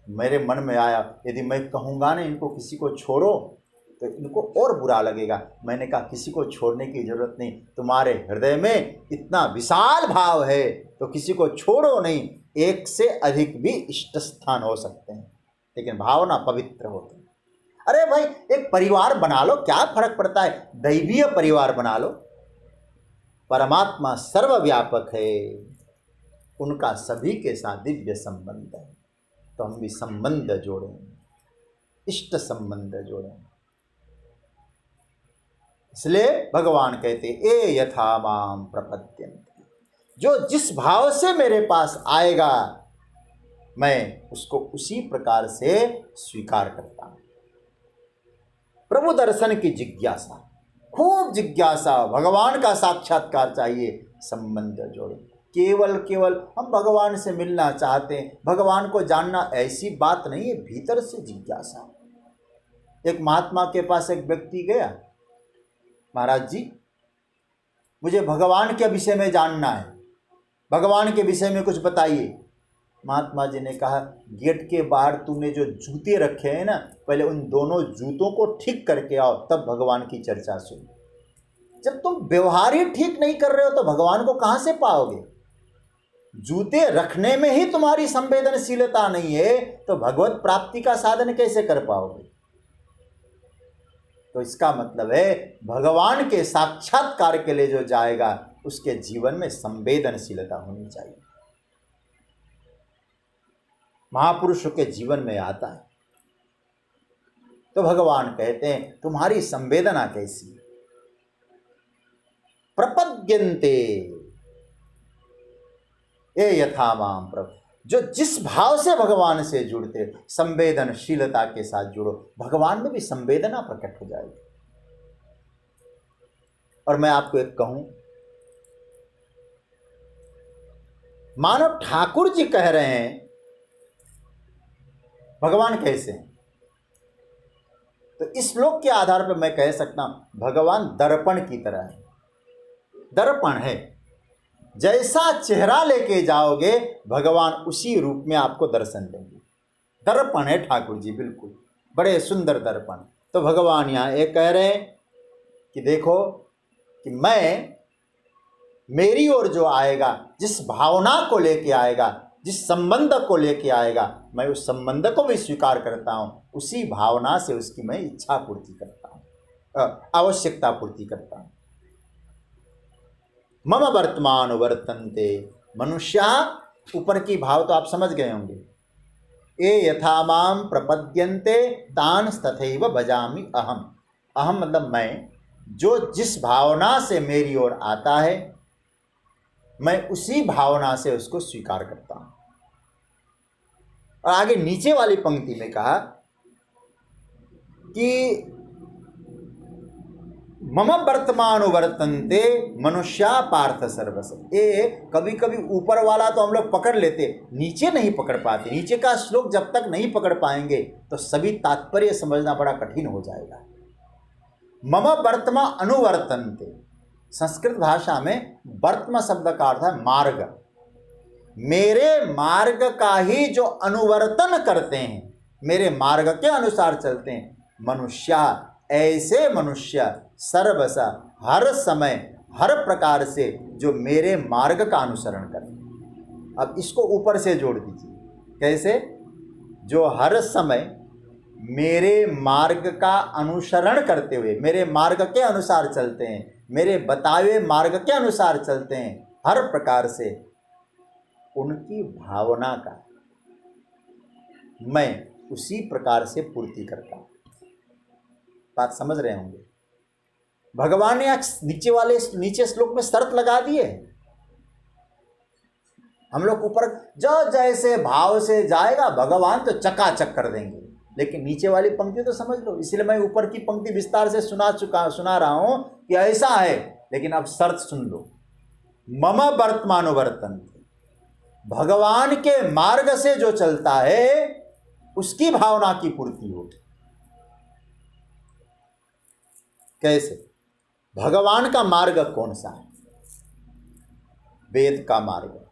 मेरे मन में आया, यदि मैं कहूँगा ना इनको किसी को छोड़ो तो इनको और बुरा लगेगा। मैंने कहा किसी को छोड़ने की जरूरत नहीं, तुम्हारे हृदय में इतना विशाल भाव है तो किसी को छोड़ो नहीं। एक से अधिक भी इष्ट स्थान हो सकते हैं, लेकिन भावना पवित्र होती है। अरे भाई एक परिवार बना लो, क्या फर्क पड़ता है? दैवीय परिवार बना लो। परमात्मा सर्वव्यापक है, उनका सभी के साथ दिव्य संबंध है, तो हम भी संबंध जोड़ें, इष्ट संबंध जोड़ें। इसलिए भगवान कहते ए यथा माम प्रपद्यन्ते, जो जिस भाव से मेरे पास आएगा मैं उसको उसी प्रकार से स्वीकार करता हूं। प्रभु दर्शन की जिज्ञासा, खूब जिज्ञासा, भगवान का साक्षात्कार चाहिए, संबंध जोड़े। केवल हम भगवान से मिलना चाहते हैं, भगवान को जानना, ऐसी बात नहीं है, भीतर से जिज्ञासा। एक महात्मा के पास एक व्यक्ति गया, महाराज जी मुझे भगवान के विषय में जानना है, भगवान के विषय में कुछ बताइए। महात्मा जी ने कहा, गेट के बाहर तूने जो जूते रखे हैं ना, पहले उन दोनों जूतों को ठीक करके आओ, तब भगवान की चर्चा सुन। जब तुम व्यवहार ही ठीक नहीं कर रहे हो तो भगवान को कहां से पाओगे? जूते रखने में ही तुम्हारी संवेदनशीलता नहीं है तो भगवत प्राप्ति का साधन कैसे कर पाओगे? तो इसका मतलब है भगवान के साक्षात्कार के लिए जो जाएगा उसके जीवन में संवेदनशीलता होनी चाहिए। महापुरुषों के जीवन में आता है तो भगवान कहते हैं तुम्हारी संवेदना कैसी? प्रपद्यन्ते ए यथा माम प्रभु, जो जिस भाव से भगवान से जुड़ते, संवेदनशीलता के साथ जुड़ो, भगवान में भी संवेदना प्रकट हो जाएगी। और मैं आपको एक कहूं, मानो ठाकुर जी कह रहे हैं भगवान कैसे हैं, तो इस श्लोक के आधार पर मैं कह सकता हूं भगवान दर्पण की तरह है। दर्पण है, जैसा चेहरा लेके जाओगे भगवान उसी रूप में आपको दर्शन देंगे। दर्पण है ठाकुर जी, बिल्कुल बड़े सुंदर दर्पण। तो भगवान यहाँ एक कह रहे हैं कि देखो कि मैं, मेरी ओर जो आएगा, जिस भावना को लेके आएगा, जिस संबंध को लेके आएगा, मैं उस संबंध को भी स्वीकार करता हूँ, उसी भावना से उसकी मैं इच्छा पूर्ति करता हूँ, आवश्यकता पूर्ति करता हूँ। मम वर्तमान वर्तन्ते मनुष्या, ऊपर की भाव तो आप समझ गए होंगे। ए यथा माम प्रपद्यन्ते तान तथैव भजामि अहम। अहम मतलब मैं, जो जिस भावना से मेरी ओर आता है मैं उसी भावना से उसको स्वीकार करता हूं। और आगे नीचे वाली पंक्ति में कहा कि मम वर्तमान वर्तन्ते मनुष्या पार्थ सर्वस। ये कभी कभी ऊपर वाला तो हम लोग पकड़ लेते, नीचे नहीं पकड़ पाते। नीचे का श्लोक जब तक नहीं पकड़ पाएंगे तो सभी तात्पर्य समझना बड़ा कठिन हो जाएगा। मम वर्तमा अनुवर्तन्ते, संस्कृत भाषा में वर्तम शब्द का अर्थ है मार्ग। मेरे मार्ग का ही जो अनुवर्तन करते हैं, मेरे मार्ग के अनुसार चलते हैं, मनुष्या, ऐसे मनुष्य, सर्वसा, हर समय हर प्रकार से जो मेरे मार्ग का अनुसरण करें। अब इसको ऊपर से जोड़ दीजिए। कैसे? जो हर समय मेरे मार्ग का अनुसरण करते हुए, मेरे मार्ग के अनुसार चलते हैं, मेरे बताए हुए मार्ग के अनुसार चलते हैं, हर प्रकार से उनकी भावना का मैं उसी प्रकार से पूर्ति करता हूं। बात समझ रहे होंगे? भगवान ने नीचे श्लोक में शर्त लगा दी है। हम लोग ऊपर जो जैसे भाव से जाएगा भगवान तो चकाचक कर देंगे, लेकिन नीचे वाली पंक्ति तो समझ लो। इसलिए मैं ऊपर की पंक्ति विस्तार से सुना रहा हूं कि ऐसा है, लेकिन अब शर्त सुन लो। मम वर्तमानो वर्तन, भगवान के मार्ग से जो चलता है उसकी भावना की पूर्ति होगी। कैसे? भगवान का मार्ग कौन सा है? वेद का मार्ग,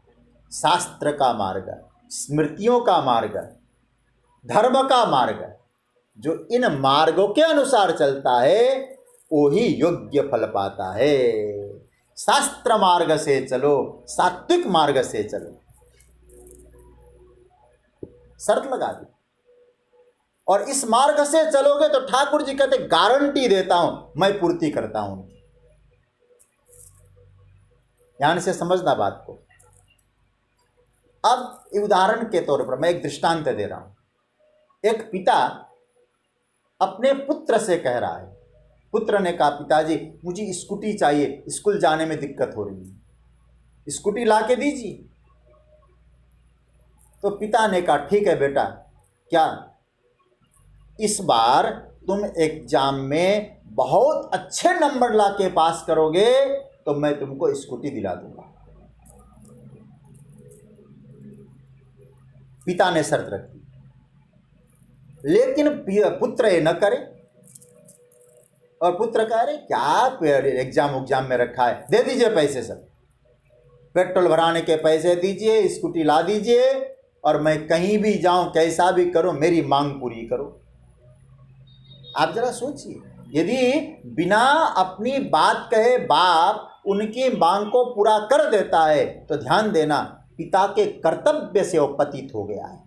शास्त्र का मार्ग, स्मृतियों का मार्ग, धर्म का मार्ग। जो इन मार्गों के अनुसार चलता है वो ही योग्य फल पाता है। शास्त्र मार्ग से चलो, सात्विक मार्ग से चलो, शर्त लगा दी। और इस मार्ग से चलोगे तो ठाकुर जी कहते गारंटी देता हूं मैं पूर्ति करता हूं। ध्यान से समझना बात को। अब उदाहरण के तौर पर मैं एक दृष्टांत दे रहा हूं। एक पिता अपने पुत्र से कह रहा है, पुत्र ने कहा पिताजी मुझे स्कूटी चाहिए, स्कूल जाने में दिक्कत हो रही है, स्कूटी ला के दीजिए। तो पिता ने कहा ठीक है बेटा, क्या इस बार तुम एग्जाम में बहुत अच्छे नंबर ला के पास करोगे तो मैं तुमको स्कूटी दिला दूंगा। पिता ने शर्त रखी, लेकिन पुत्र ये न करे। और पुत्र कह रहे क्या एग्जाम में रखा है, दे दीजिए पैसे, सब पेट्रोल भराने के पैसे दीजिए, स्कूटी ला दीजिए और मैं कहीं भी जाऊं कैसा भी करूं मेरी मांग पूरी करो। आप जरा सोचिए, यदि बिना अपनी बात कहे बाप उनकी मांग को पूरा कर देता है तो ध्यान देना पिता के कर्तव्य से वो पतित हो गया है।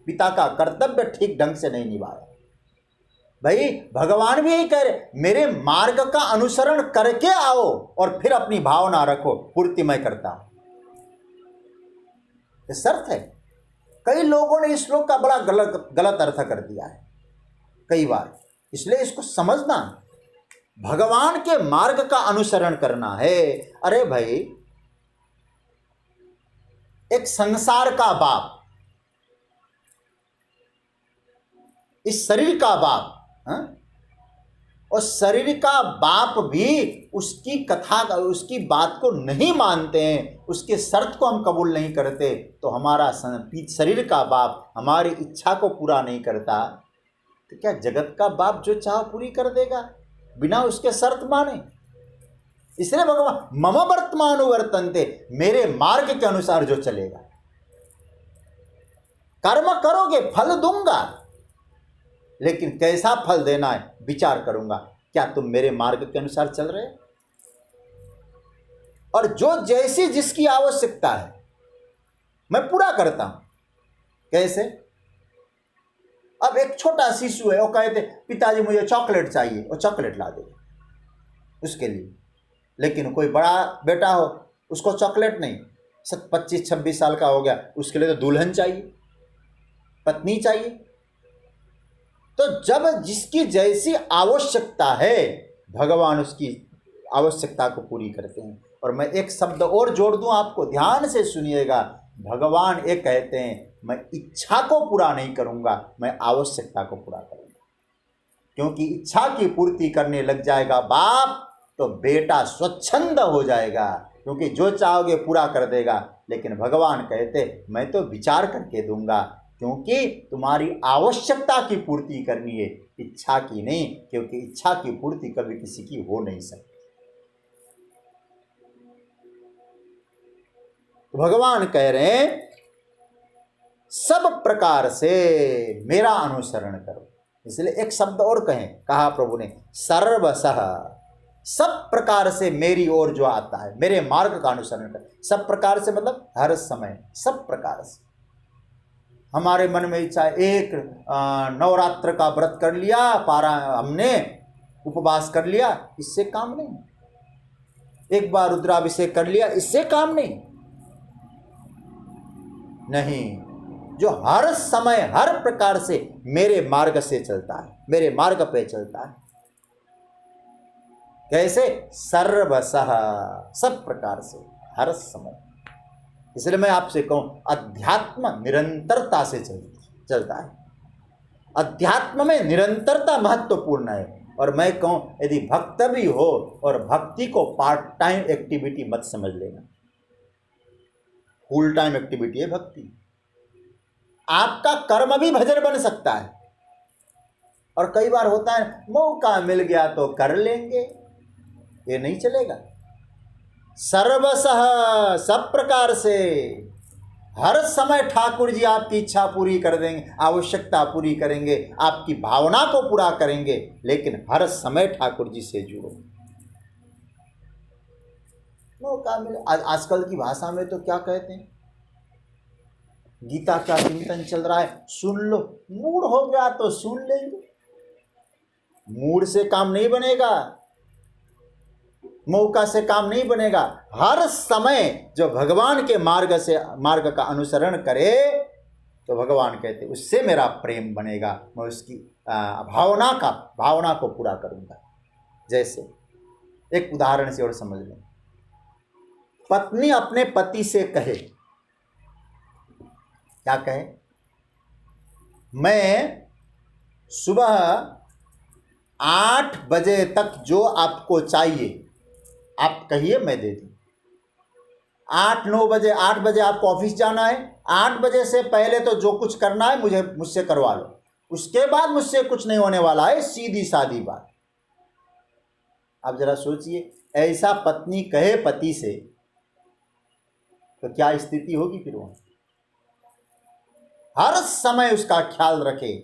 पिता का कर्तव्य ठीक ढंग से नहीं निभाया। भाई भगवान भी यही कह रहे, मेरे मार्ग का अनुसरण करके आओ और फिर अपनी भावना रखो, पूर्ति मैं करता हूं। ये शर्त है। कई लोगों ने इस श्लोक का बड़ा गलत अर्थ कर दिया है कई बार, इसलिए इसको समझना। भगवान के मार्ग का अनुसरण करना है। अरे भाई, एक संसार का बाप, इस शरीर का बाप, और शरीर का बाप भी उसकी कथा का, उसकी बात को नहीं मानते हैं, उसके शर्त को हम कबूल नहीं करते, तो हमारा शरीर का बाप हमारी इच्छा को पूरा नहीं करता तो क्या जगत का बाप जो चाह पूरी कर देगा बिना उसके शर्त माने? इसलिए भगवान मम वर्तमानो वर्तन्ते, मेरे मार्ग के अनुसार जो चलेगा, कर्म करोगे फल दूंगा, लेकिन कैसा फल देना है विचार करूंगा। क्या तुम मेरे मार्ग के अनुसार चल रहे? और जो जैसी जिसकी आवश्यकता है मैं पूरा करता हूं। कैसे? अब एक छोटा शिशु है, वो कहते पिताजी मुझे चॉकलेट चाहिए, और चॉकलेट ला दे उसके लिए। लेकिन कोई बड़ा बेटा हो, उसको चॉकलेट नहीं, 25-26 साल का हो गया, उसके लिए तो दुल्हन चाहिए, पत्नी चाहिए। तो जब जिसकी जैसी आवश्यकता है भगवान उसकी आवश्यकता को पूरी करते हैं। और मैं एक शब्द और जोड़ दूं आपको, ध्यान से सुनिएगा। भगवान एक कहते हैं मैं इच्छा को पूरा नहीं करूंगा, मैं आवश्यकता को पूरा करूंगा। क्योंकि इच्छा की पूर्ति करने लग जाएगा बाप तो बेटा स्वच्छंद हो जाएगा, क्योंकि जो चाहोगे पूरा कर देगा। लेकिन भगवान कहते मैं तो विचार करके दूंगा, क्योंकि तुम्हारी आवश्यकता की पूर्ति करनी है, इच्छा की नहीं, क्योंकि इच्छा की पूर्ति कभी किसी की हो नहीं सकती। तो भगवान कह रहे हैं सब प्रकार से मेरा अनुसरण करो। इसलिए एक शब्द और कहें, कहा प्रभु ने सर्वसह सब प्रकार से मेरी ओर जो आता है, मेरे मार्ग का अनुसरण कर, सब प्रकार से मतलब हर समय, सब प्रकार से। हमारे मन में इच्छा है, एक नवरात्र का व्रत कर लिया, पारा हमने उपवास कर लिया, इससे काम नहीं। एक बार रुद्राभिषेक कर लिया, इससे काम नहीं। नहीं, जो हर समय हर प्रकार से मेरे मार्ग से चलता है, मेरे मार्ग पे चलता है। कैसे? सर्वसह, सब प्रकार से, हर समय। इसलिए मैं आपसे कहूं, अध्यात्म निरंतरता से चलता है। अध्यात्म में निरंतरता महत्वपूर्ण है। और मैं कहूं, यदि भक्त भी हो और भक्ति को पार्ट टाइम एक्टिविटी मत समझ लेना, फुल टाइम एक्टिविटी है भक्ति। आपका कर्म भी भजन बन सकता है। और कई बार होता है, मौका मिल गया तो कर लेंगे, ये नहीं चलेगा। सर्वसह, सब प्रकार से, हर समय ठाकुर जी आपकी इच्छा पूरी कर देंगे, आवश्यकता पूरी करेंगे, आपकी भावना को पूरा करेंगे, लेकिन हर समय ठाकुर जी से जुड़ो। मौका मिले। आजकल की भाषा में तो क्या कहते हैं, गीता का चिंतन चल रहा है, सुन लो। मूड हो गया तो सुन लेंगे, मूड से काम नहीं बनेगा, मौका से काम नहीं बनेगा। हर समय जो भगवान के मार्ग का अनुसरण करे, तो भगवान कहते उससे मेरा प्रेम बनेगा, मैं उसकी भावना को पूरा करूंगा। जैसे एक उदाहरण से और समझ लें, पत्नी अपने पति से कहे, क्या कहे? मैं सुबह 8 बजे तक जो आपको चाहिए आप कहिए, मैं दे दूं। 8-9 बजे, 8 बजे आपको ऑफिस जाना है, 8 बजे से पहले तो जो कुछ करना है मुझसे करवा लो, उसके बाद मुझसे कुछ नहीं होने वाला है, सीधी सादी बात। आप जरा सोचिए, ऐसा पत्नी कहे पति से तो क्या स्थिति होगी फिर वहां। हर समय उसका ख्याल रखे,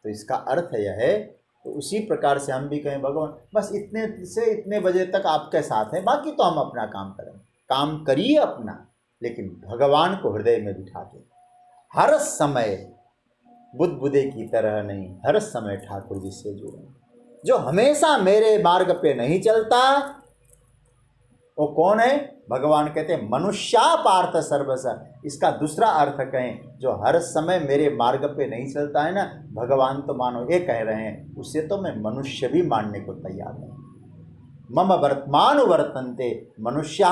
तो इसका अर्थ यह है, तो उसी प्रकार से हम भी कहें, भगवान बस इतने से इतने बजे तक आपके साथ हैं, बाकी तो हम अपना काम करें। काम करिए अपना, लेकिन भगवान को हृदय में बिठा के हर समय बुदबुदे की तरह नहीं, हर समय ठाकुर जी से जुड़े। जो हमेशा मेरे मार्ग पे नहीं चलता वो कौन है? भगवान कहते हैं मनुष्या पार्थ सर्वस। इसका दूसरा अर्थ कहें, जो हर समय मेरे मार्ग पे नहीं चलता है ना, भगवान तो मानो ये कह रहे हैं, उससे तो मैं मनुष्य भी मानने को तैयार हूँ। मम वर्तमान वर्तन्ते मनुष्या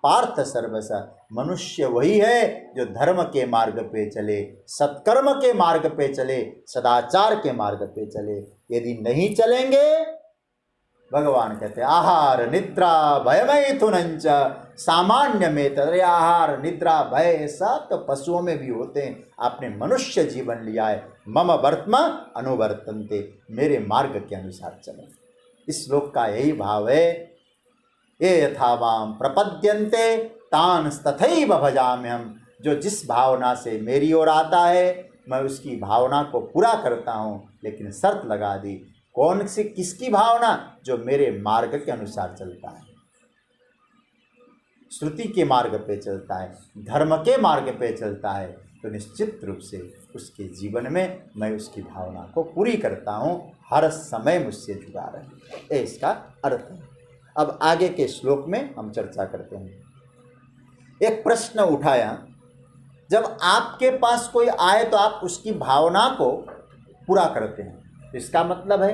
पार्थ सर्वस। मनुष्य वही है जो धर्म के मार्ग पे चले, सत्कर्म के मार्ग पे चले, सदाचार के मार्ग पे चले। यदि नहीं चलेंगे, भगवान कहते हैं आहार निद्रा भयमैथुनंच सामान्य में। तरे आहार निद्रा भय सब तो पशुओं में भी होते हैं, आपने मनुष्य जीवन लिया है। मम वर्त्म अनुवर्तन्ते, मेरे मार्ग के अनुसार चले। इस श्लोक का यही भाव है, ये यथावाम प्रपद्यन्ते तान तथैव भजाम्यहम्। जो जिस भावना से मेरी ओर आता है, मैं उसकी भावना को पूरा करता हूँ, लेकिन शर्त लगा दी। कौन सी, किसकी भावना? जो मेरे मार्ग के अनुसार चलता है, श्रुति के मार्ग पे चलता है, धर्म के मार्ग पे चलता है, तो निश्चित रूप से उसके जीवन में मैं उसकी भावना को पूरी करता हूँ, हर समय मुझसे जुड़ा रहे। ये इसका अर्थ है। अब आगे के श्लोक में हम चर्चा करते हैं। एक प्रश्न उठाया, जब आपके पास कोई आए तो आप उसकी भावना को पूरा करते हैं, इसका मतलब है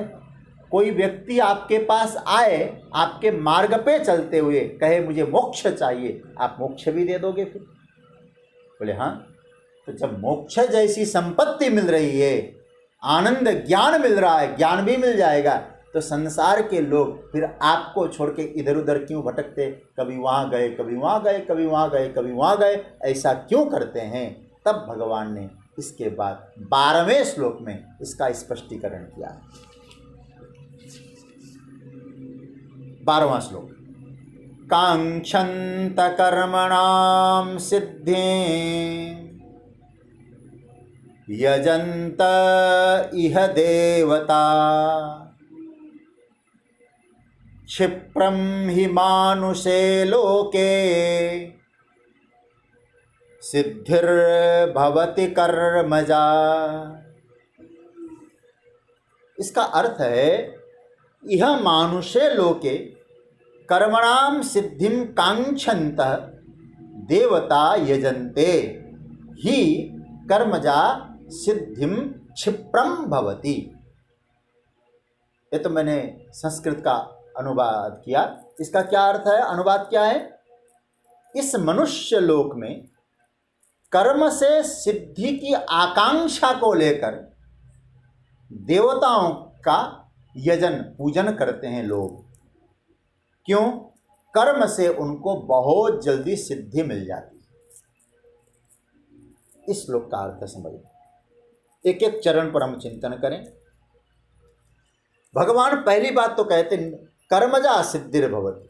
कोई व्यक्ति आपके पास आए, आपके मार्ग पे चलते हुए कहे मुझे मोक्ष चाहिए, आप मोक्ष भी दे दोगे? फिर बोले हाँ। तो जब मोक्ष जैसी संपत्ति मिल रही है, आनंद ज्ञान मिल रहा है, ज्ञान भी मिल जाएगा, तो संसार के लोग फिर आपको छोड़ के इधर उधर क्यों भटकते? कभी वहाँ गए, कभी वहाँ गए, कभी वहाँ गए, कभी वहाँ गए, ऐसा क्यों करते हैं? तब भगवान ने इसके बाद 12वें श्लोक में इसका स्पष्टीकरण किया। 12वां श्लोक, कांक्षन्त कर्मणां सिद्धिं यजन्त इह देवता क्षिप्रम हि मानुषे लोके सिद्धिर्भवति कर्मजा। इसका अर्थ है यह मानुषे लोके कर्मणाम सिद्धिम कांक्षन्तः देवता यजन्ते ही कर्मजा सिद्धिम क्षिप्रम भवति। ये तो मैंने संस्कृत का अनुवाद किया। इसका क्या अर्थ है? अनुवाद क्या है? इस मनुष्य लोक में कर्म से सिद्धि की आकांक्षा को लेकर देवताओं का यजन पूजन करते हैं लोग। क्यों? कर्म से उनको बहुत जल्दी सिद्धि मिल जाती है। इस श्लोक का अर्थ समझें, एक एक चरण पर हम चिंतन करें। भगवान पहली बात तो कहते हैं कर्मजा सिद्धिर्भवति,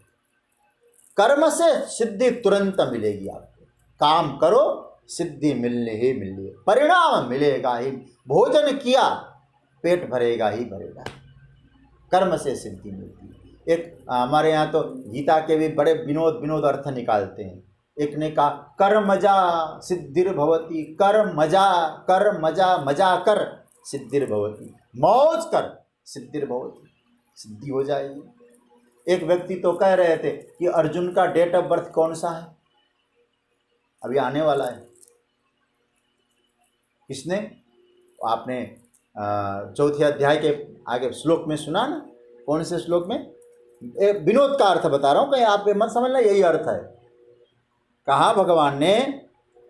कर्म से सिद्धि तुरंत मिलेगी आपको। काम करो सिद्धि मिलने ही मिलनी है, परिणाम मिलेगा ही। भोजन किया पेट भरेगा ही भरेगा, कर्म से सिद्धि मिलती है। एक हमारे यहाँ तो गीता के भी बड़े विनोद अर्थ निकालते हैं। एक ने कहा कर्मजा सिद्धिर्भवति, कर्मजा कर मजा मजा कर सिद्धिर्भवति, मौज कर सिद्धिर्भवति, सिद्धि हो जाएगी। एक व्यक्ति तो कह रहे थे कि अर्जुन का डेट ऑफ बर्थ कौन सा है, अभी आने वाला है। किसने? आपने चौथे अध्याय के आगे श्लोक में सुना ना। कौन से श्लोक में? विनोद का अर्थ बता रहा हूं, कहीं आप मत समझना यही अर्थ है। कहा भगवान ने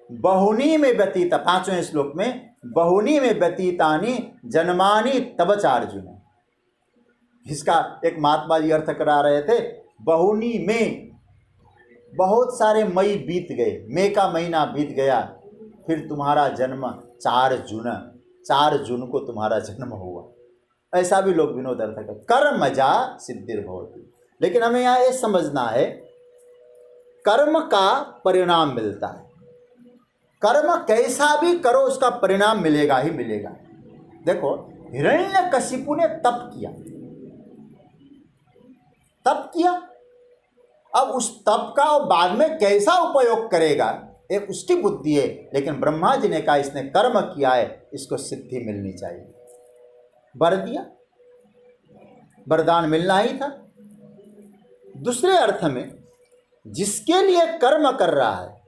बहुनी में व्यतीत, 5वें श्लोक में, बहुनी में व्यतीतानि जन्मानि तब चार्जुन। इसका एक महात्मा जी अर्थ करा रहे थे, बहुनी में बहुत सारे मई बीत गए, मई का महीना बीत गया, फिर तुम्हारा जन्म 4 जून को तुम्हारा जन्म हुआ। ऐसा भी लोग विनोद अर्थ कर कर्मजा सिद्धिर्भवति। लेकिन हमें यहाँ ये समझना है कर्म का परिणाम मिलता है। कर्म कैसा भी करो उसका परिणाम मिलेगा ही मिलेगा। देखो हिरण्यकशिपु ने तप किया, अब उस तप का और बाद में कैसा उपयोग करेगा एक उसकी बुद्धि है। लेकिन ब्रह्मा जी ने कहा इसने कर्म किया है, इसको सिद्धि मिलनी चाहिए। वर दिया, वरदान मिलना ही था। दूसरे अर्थ में जिसके लिए कर्म कर रहा है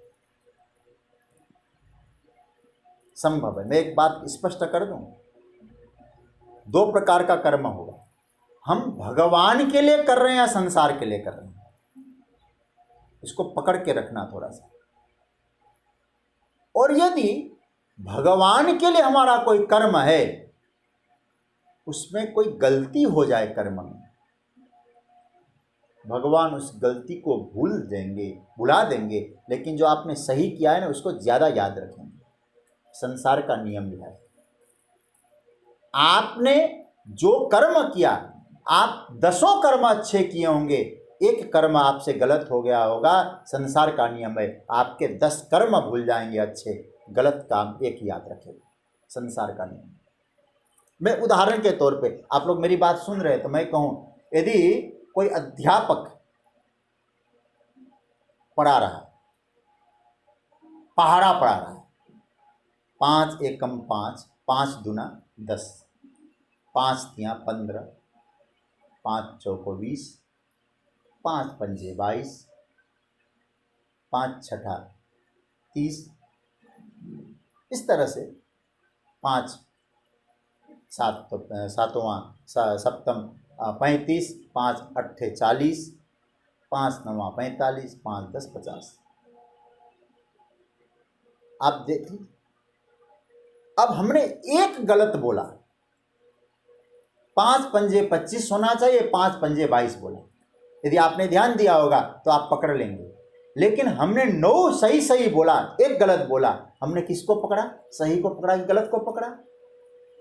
संभव है। मैं एक बात स्पष्ट कर दूं, 2 प्रकार का कर्म होगा। हम भगवान के लिए कर रहे हैं या संसार के लिए कर रहे हैं, इसको पकड़ के रखना थोड़ा सा। और यदि भगवान के लिए हमारा कोई कर्म है, उसमें कोई गलती हो जाए कर्म में, भगवान उस गलती को भुला देंगे, लेकिन जो आपने सही किया है ना उसको ज़्यादा याद रखेंगे। संसार का नियम भी है। आपने जो कर्म किया, आप 10 कर्म अच्छे किए होंगे, एक कर्म आपसे गलत हो गया होगा। संसार का नियम है, आपके 10 कर्म भूल जाएंगे अच्छे, गलत काम एक याद रखेगा। संसार का नियम। मैं उदाहरण के तौर पे, आप लोग मेरी बात सुन रहे हैं तो मैं कहूं, यदि कोई अध्यापक पढ़ा रहा है, पहाड़ा पढ़ा रहा है, 5 एकम 5, 5 दूना 10, 5 तियां 15, 5 चौको 20, 5 पंजे 22, 5 छठा 30, इस तरह से 5 सातवां सप्तम 35, 5 अट्ठे 40, 5 नवा 45, 5 10 50। आप देखिए, अब हमने एक गलत बोला, 5 पंजे 25 होना चाहिए, 5 पंजे 22 बोला। यदि आपने ध्यान दिया होगा तो आप पकड़ लेंगे। लेकिन हमने 9 सही बोला, एक गलत बोला। हमने किसको पकड़ा? सही को पकड़ा कि गलत को पकड़ा?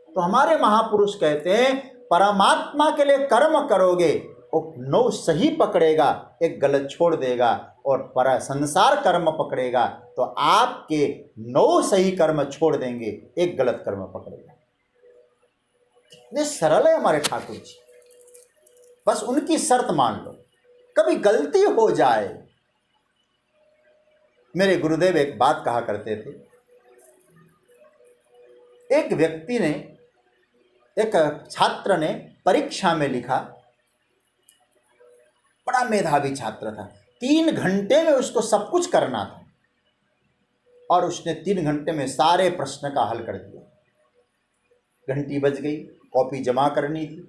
तो हमारे महापुरुष कहते हैं परमात्मा के लिए कर्म करोगे, वो 9 सही पकड़ेगा, एक गलत छोड़ देगा, और पर संसार कर्म पकड़ेगा तो आपके 9 सही कर्म छोड़ देंगे, एक गलत कर्म पकड़ेगा। कितने सरल है हमारे ठाकुर जी, बस उनकी शर्त मान लो। कभी गलती हो जाए। मेरे गुरुदेव एक बात कहा करते थे, एक व्यक्ति ने, एक छात्र ने परीक्षा में लिखा, बड़ा मेधावी छात्र था, 3 घंटे में उसको सब कुछ करना था और उसने 3 घंटे में सारे प्रश्न का हल कर दिया। घंटी बज गई, कॉपी जमा करनी थी।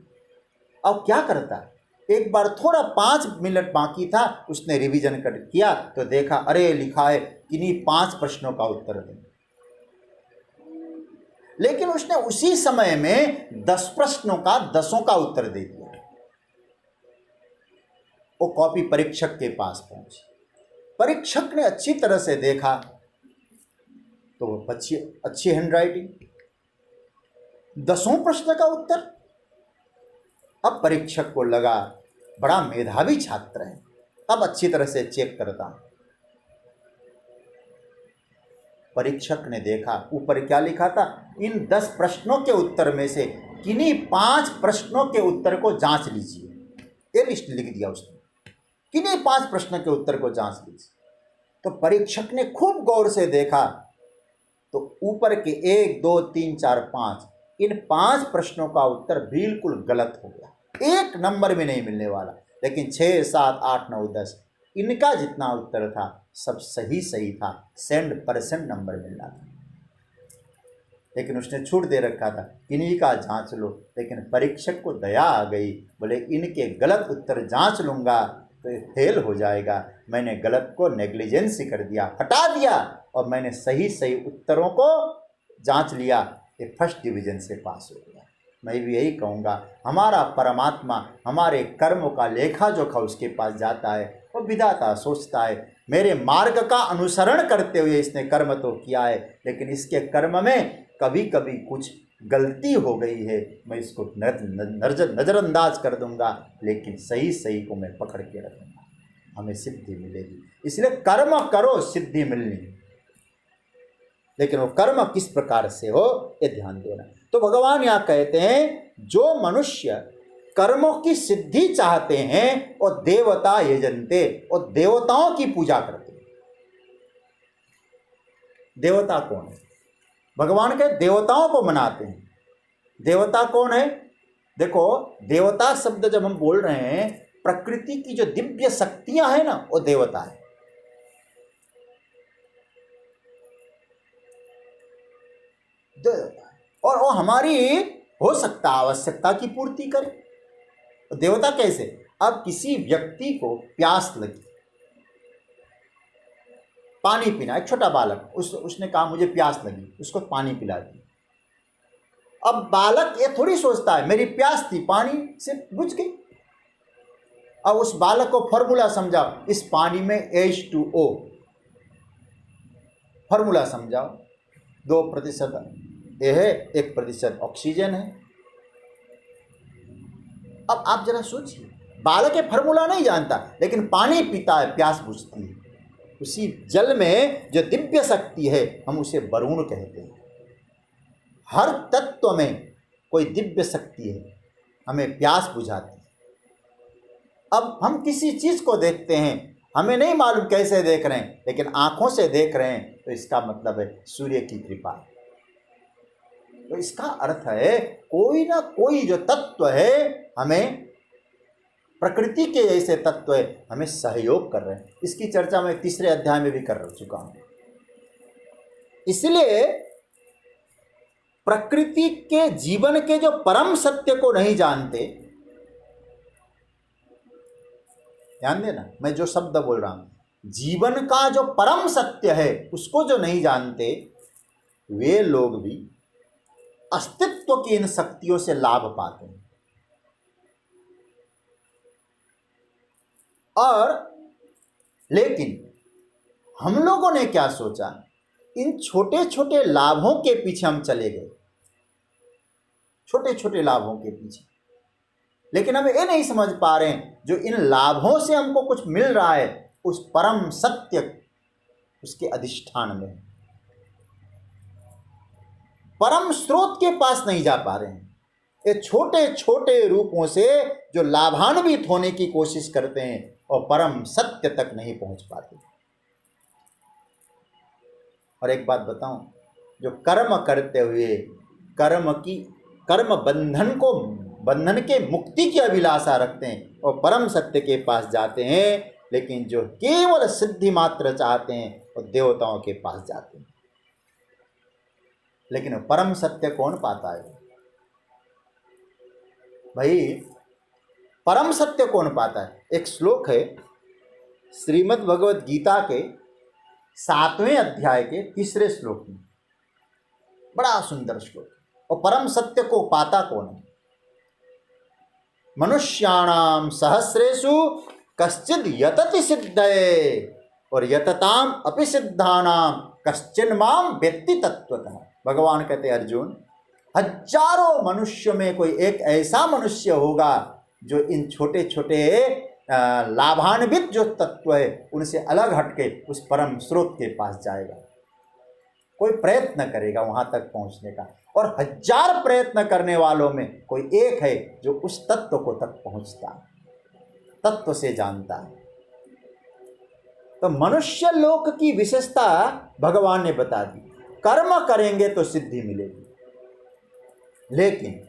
अब क्या करता, एक बार थोड़ा 5 मिनट बाकी था, उसने रिवीजन कर किया तो देखा, अरे लिखा है किन्हीं 5 प्रश्नों का उत्तर दें। लेकिन उसने उसी समय में 10 प्रश्नों का 10 का उत्तर दे दिया। वो कॉपी परीक्षक के पास पहुंची। परीक्षक ने अच्छी तरह से देखा तो वो अच्छी हैंडराइटिंग, 10 प्रश्न का उत्तर। अब परीक्षक को लगा बड़ा मेधावी छात्र है, अब अच्छी तरह से चेक करता। परीक्षक ने देखा ऊपर क्या लिखा था, इन 10 प्रश्नों के उत्तर में से किन्हीं 5 प्रश्नों के उत्तर को जांच लीजिए। ये लिस्ट लिख दिया उसने, किन्हीं 5 प्रश्नों के उत्तर को जांच लीजिए। तो परीक्षक ने खूब गौर से देखा तो ऊपर के 1 2 3 4 5, इन 5 प्रश्नों का उत्तर बिल्कुल गलत हो गया, 1 नंबर भी नहीं मिलने वाला। लेकिन 6 7 8 9 10 इनका जितना उत्तर था सब सही था, 100% नंबर मिलना था। लेकिन उसने छूट दे रखा था, इन्हीं का जांच लो। लेकिन परीक्षक को दया आ गई, बोले इनके गलत उत्तर जांच लूंगा तो ये फेल हो जाएगा। मैंने गलत को नेग्लिजेंसी कर दिया, हटा दिया, और मैंने सही उत्तरों को जांच लिया, ये फर्स्ट डिवीजन से पास हो गया। मैं भी यही कहूँगा, हमारा परमात्मा हमारे कर्मों का लेखा जोखा उसके पास जाता है। वो विधाता सोचता है मेरे मार्ग का अनुसरण करते हुए इसने कर्म तो किया है, लेकिन इसके कर्म में कभी कभी कुछ गलती हो गई है, मैं इसको नज़रअंदाज कर दूंगा, लेकिन सही को मैं पकड़ के रखूंगा, हमें सिद्धि मिलेगी। इसलिए कर्म करो, सिद्धि मिलनी। लेकिन वो कर्म किस प्रकार से हो ये ध्यान देना। तो भगवान यहाँ कहते हैं, जो मनुष्य कर्मों की सिद्धि चाहते हैं और देवता यजन्ते, और देवताओं की पूजा करते हैं। देवता कौन है? भगवान के देवताओं को मनाते हैं। देवता कौन है? देखो, देवता शब्द जब हम बोल रहे हैं, प्रकृति की जो दिव्य शक्तियां हैं ना, वो देवता है। और वो हमारी हो सकता आवश्यकता की पूर्ति करे। देवता कैसे? अब किसी व्यक्ति को प्यास लगी, पानी पीना, एक छोटा बालक, उसने कहा मुझे प्यास लगी, उसको पानी पिला दिया। अब बालक ये थोड़ी सोचता है मेरी प्यास थी, पानी से बुझ गई। अब उस बालक को फॉर्मूला समझाओ, इस पानी में H2O फॉर्मूला समझाओ, 2% यह है, 1% ऑक्सीजन है। अब आप जरा सोचिए, बालक ये फॉर्मूला नहीं जानता, लेकिन पानी पीता है, प्यास बुझती है। उसी जल में जो दिव्य शक्ति है, हम उसे वरुण कहते हैं। हर तत्व में कोई दिव्य शक्ति है, हमें प्यास बुझाती है। अब हम किसी चीज को देखते हैं, हमें नहीं मालूम कैसे देख रहे हैं, लेकिन आंखों से देख रहे हैं, तो इसका मतलब है सूर्य की कृपा है। तो इसका अर्थ है कोई ना कोई जो तत्व है, हमें प्रकृति के ऐसे तत्व है, हमें सहयोग कर रहे हैं। इसकी चर्चा मैं 3रे अध्याय में भी कर चुका हूं। इसलिए प्रकृति के जीवन के जो परम सत्य को नहीं जानते, ध्यान देना मैं जो शब्द बोल रहा हूं, जीवन का जो परम सत्य है उसको जो नहीं जानते, वे लोग भी अस्तित्व की इन शक्तियों से लाभ पाते हैं। और लेकिन हम लोगों ने क्या सोचा, इन छोटे छोटे लाभों के पीछे हम चले गए, छोटे छोटे लाभों के पीछे। लेकिन हम ये नहीं समझ पा रहे हैं जो इन लाभों से हमको कुछ मिल रहा है, उस परम सत्य उसके अधिष्ठान में, परम स्रोत के पास नहीं जा पा रहे हैं। ये छोटे छोटे रूपों से जो लाभान्वित होने की कोशिश करते हैं और परम सत्य तक नहीं पहुंच पाते। और एक बात बताऊं, जो कर्म करते हुए कर्म बंधन के मुक्ति की अभिलाषा रखते हैं और परम सत्य के पास जाते हैं, लेकिन जो केवल सिद्धि मात्र चाहते हैं वो देवताओं के पास जाते हैं। लेकिन परम सत्य कौन पाता है भाई? परम सत्य कौन पाता है? एक श्लोक है श्रीमद् भगवद गीता के 7वें अध्याय के 3रे श्लोक में, बड़ा सुंदर श्लोक। और परम सत्य को पाता कौन है? मनुष्याणाम सहस्रेषु कश्चिद यतति सिद्धये और यतताम अपि सिद्धानाम कश्चिन माम वेत्ति तत्वतः। भगवान कहते अर्जुन, हजारों मनुष्य में कोई एक ऐसा मनुष्य होगा जो इन छोटे छोटे लाभान्वित जो तत्व है उनसे अलग हटके उस परम स्रोत के पास जाएगा। कोई प्रयत्न करेगा वहां तक पहुंचने का, और 1000 प्रयत्न करने वालों में कोई एक है जो उस तत्व को तक पहुंचता है, तत्व से जानता है। तो मनुष्य लोक की विशेषता भगवान ने बता दी, कर्म करेंगे तो सिद्धि मिलेगी। लेकिन